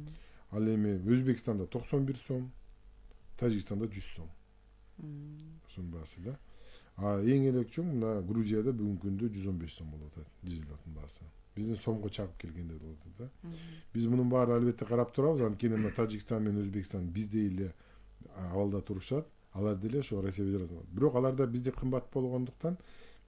Ал эми Өзбекстанда 91 сом, Тажикстанда 100 сом. Ошонун баасы да. Эң эле чоң мына Грузияда бүгүнкү күндө 115 сом болуп атат дизель отунун баасы. Биздин сомго чагып келгенде болуп атат да. Биз мунун баарын албетте карап турабыз, анткени мына Тажикстан менен Өзбекстан биздей эле абалда турушат. Алар деле ошо Россия Федерациясында. Бирок аларда бизде кымбат болгондуктан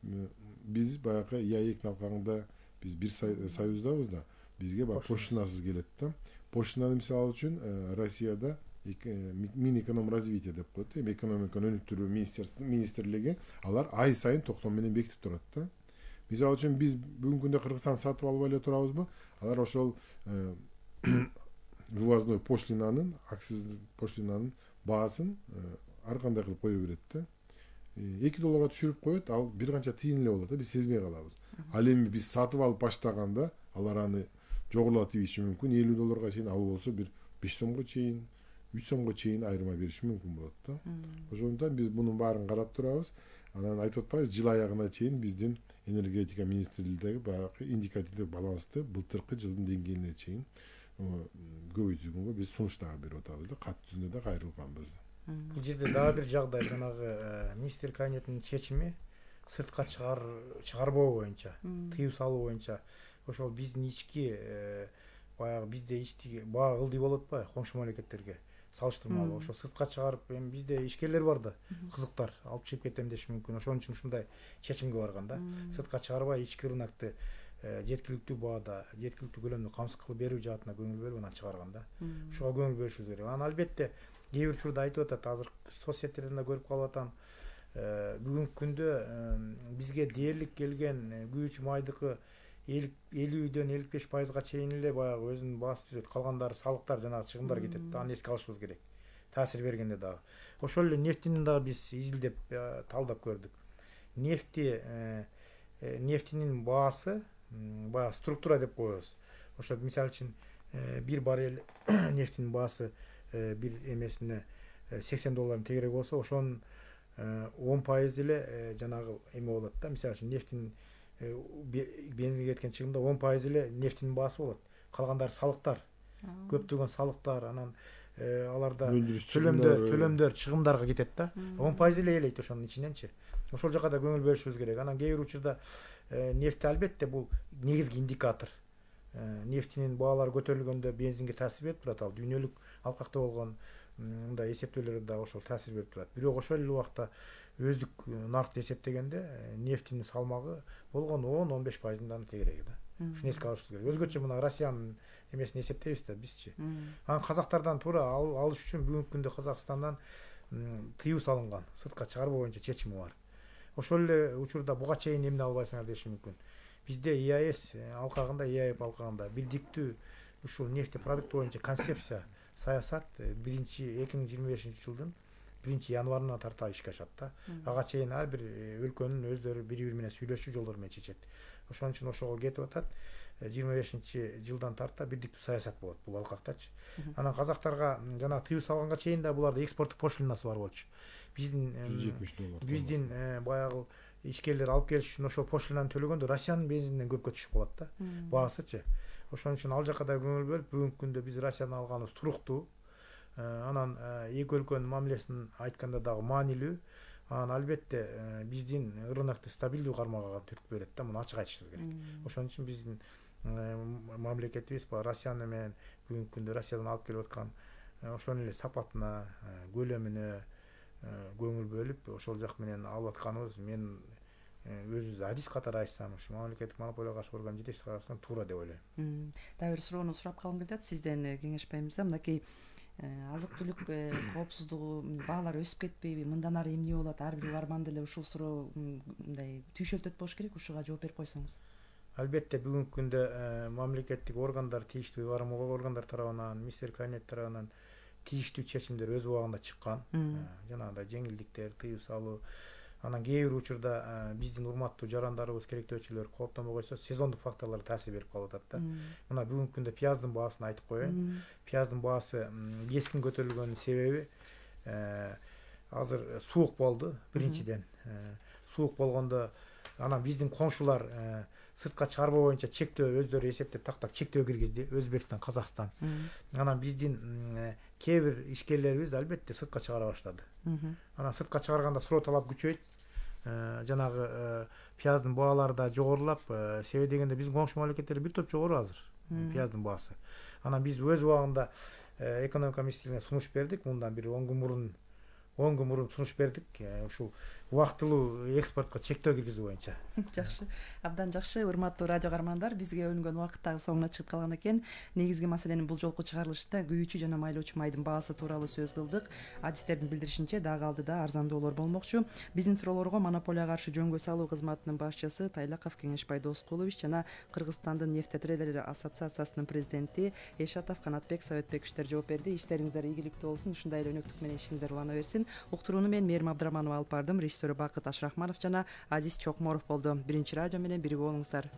биз баягы ЯЭК алкагында биз бир союздабыз да, бизге поштунасыз келет да. Поштунаны мисалы үчүн Россияда Минэкономразвитие деп коет, экономиканы өнүктүрүү министрлиги алар ай сайын токтом менен бекитип турат да. Мисалы үчүн биз бүгүнкү күндө Кыргызстан сатып албай эле турабызбы? Алар ошол ввозной пошлинанын, акциздик пошлинанын баасын ар кандай кылып кое берет да. $2 түшүрүп коет, ал бир канча тыйын эле болот да, биз сезбей калабыз. Ал эми биз сатып алып баштаганда алар аны жогорулатып ийиши мүмкүн, $50 чейин, ал болсо бир 5 сомго чейин, 3 сомго чейин айырма бериши мүмкүн болот да. Ошондуктан биз мунун баарын карап турабыз. Анан айтып атпайбыз, жыл аягына чейин биздин энергетика министрлигиндеги баягы индикативдик балансты былтыркы жылдын деңгээлине чейин көбөйтүүгө биз сунуш дагы берип атабыз да, кат түзүнө да кайрылганбыз. Бул жерде дагы бир жагдай, жанагы министр кабинетинин чечими сыртка чыгарбоо боюнча, тыюу салуу боюнча. ошол биздин ички баягы бизде ички баа ылдый болуп атпайбы коңшу мамлекеттерге салыштырмалуу. Ошо сыртка чыгарып эми бизде ишкерлер бар да, кызыктар алып чыгып кетем деши мүмкүн. Ошон үчүн ушундай чечимге барган да. Сыртка чыгарбай ички рынокты жеткиликтүү баада, жеткиликтүү көлөмдө камсыз кылып берүү жаатына көңүл бөлүп анан чыгарган да. Ушуга көңүл бөлүшүбүз керек. Анан албетте кээ бир учурда айтып атат, азыр соцсеттерден да көрүп калып атам. Бүгүнкү күндө бизге дээрлик келген күйүүчү майдыкы 50-ден 55%га чейин эле баягы өзүнүн баасы түзөт. Калгандары салыктар жана чыгымдар кетет. Аны эске алышыбыз керек. Таасир бергенде дагы. Ошол эле нефтини дагы биз изилдеп, талдап көрдүк. Нефтинин баасы баягы структура деп коебуз. Ошо мисалы үчүн бир баррель нефтинин баасы бир эмесине $80 тегерек болсо, ошонун 10% эле жанагы эме болот да. Мисалы үчүн нефтинин бензинге кеткен чыгымда 10% эле нефтинин баасы болот. Калгандары салыктар. Көптөгөн салыктар, анан аларда төлөмдөр чыгымдарга кетет да. 10% эле ээлейт ошонун ичиненчи. Ошол жака да көңүл бөлүшүбүз керек. Анан кээ бир учурда нефти албетте бул негизги индикатор. Нефтинин баалары көтөрүлгөндө бензинге таасир берип турат. Ал дүйнөлүк алкакта болгон мындай эсептөөлөр да ошол таасир берип турат. Бирок ошол эле убакта өздүк наркты эсептегенде нефтинин салмагы болгон 10-15%дан тегереги да. Ушуну эске алышыбыз керек. Өзгөчө мына Россиянын эмесин эсептейбиз да бизчи. Анан казактардан туура алыш үчүн бүгүнкү күндө Казакстандан тыюу салынган, сыртка чыгарбоо боюнча чечими бар. Ошол эле учурда буга чейин эмне албайсыңар деши мүмкүн. Бизде ИАЭС алкагында, ИАЭП алкагында бирдиктүү ушул нефти продукт боюнча концепция, саясат 2025-жылдын 1-январына тарта ишке ашат да. Ага чейин ар бир өлкөнүн өздөрү бири-бири менен сүйлөшүү жолдору менен чечет. Ошон үчүн ошого кетип атат. 25-жылдан тарта бирдиктүү саясат болот бул алкактачы. Анан казактарга жана тыюу салганга чейин да буларда экспорттук пошлинасы бар болчу. Биздин биздин баягы ишкерлер алып келиш үчүн ошол пошлинаны төлөгөндө Россиянын бензининен көпкө түшүп калат да. Баасычы. Ошон үчүн ал жака да көңүл бөлүп, бүгүнкү күндө биз Россиядан алганыбыз туруктуу. Анан эки өлкөнүн мамилесин айтканда дагы маанилүү. Анан албетте биздин рынокты стабилдүү кармаганга түрткү берет да. Муну ачык айтышыбыз керек. Ошон үчүн биздин мамлекетибиз Россияны менен бүгүнкү күндө Россиядан алып келип аткан ошол эле сапатына, көлөмүнө көңүл бөлүп, ошол жак менен алып атканыбыз мен өзүбүз адис катары айтсам, ушу мамлекеттик монополияга каршы орган жетекчиси катары туура деп ойлойм. Дагы бир суроону сурап калгым келет сизден, кеңешпеймиз да. Мынакей азык түлүк коопсуздугу баалары өсүп кетпейби? Мындан ары эмне болот? Ар бир угарман деле ушул суроо мындай түйшөлтөт болуш керек. Ушуга жооп берип койсоңуз. Албетте бүгүнкү күндө мамлекеттик органдар, тийиштүү органдар тарабынан, министрлик кабинет тарабынан тийиштүү чечимдер өз убагында чыккан. Жанагындай жеңилдиктер, тыюу салуу. Анан кээ бир учурда биздин урматтуу жарандарыбыз, керектөөчүлөр кооптонбой койсо, сезондук факторлор таасир берип калып атат да. Мына бүгүнкү күндө пияздын баасын айтып коеюн. Пияздын баасы кескин көтөрүлгөнүнүн себеби азыр суук болду биринчиден. Суук болгондо анан биздин коңшулар сыртка чыгарбоо боюнча чектөө өздөрү эсептеп тактап чектөө киргизди. Өзбекстан, Казакстан. Анан биздин кээ бир ишкерлерибиз албетте сыртка чыгара баштады. Анан сыртка чыгарганда суроо талап күчөйт. Жанагы пияздын баалары да жогорулап, себеби дегенде биздин коңшу мамлекеттер бир топ жогору азыр пияздын баасы. Анан биз өз убагында экономика министрлигине сунуш бердик. Мындан бир 10 күн мурун сунуш бердик. Ушул убактылуу экспортко чектөө киргизүү боюнча. Жакшы, абдан жакшы. Урматтуу радио каармандар, бизге бөлүнгөн убакыт дагы соңуна чыгып калган экен. Негизги маселенин бул жолку чыгарылышында күйүүчү жана майлоочу майдын баасы тууралуу сөз кылдык. Адистердин билдиришинче дагы алдыда арзандоолор болмокчу. Биздин суроолорго монополияга каршы жөнгө салуу кызматынын башчысы Тайлаков Кеңешбай Доскулович жана Кыргызстандын нефтетрейдерлери ассоциациясынын президенти Эшатов Канатбек Советбековичтер жооп берди. Иштериңиздер ийгиликтүү болсун. Ушундай эле өнөктүк менен ишиңиздер улана берсин. Уктурууну мен Мээрим Абдыраманова алып бардым. Режиссеру Бакыт Ашрахманович жана Азиз Чокморов болду. Биринчи радио менен бирге болуңуздар.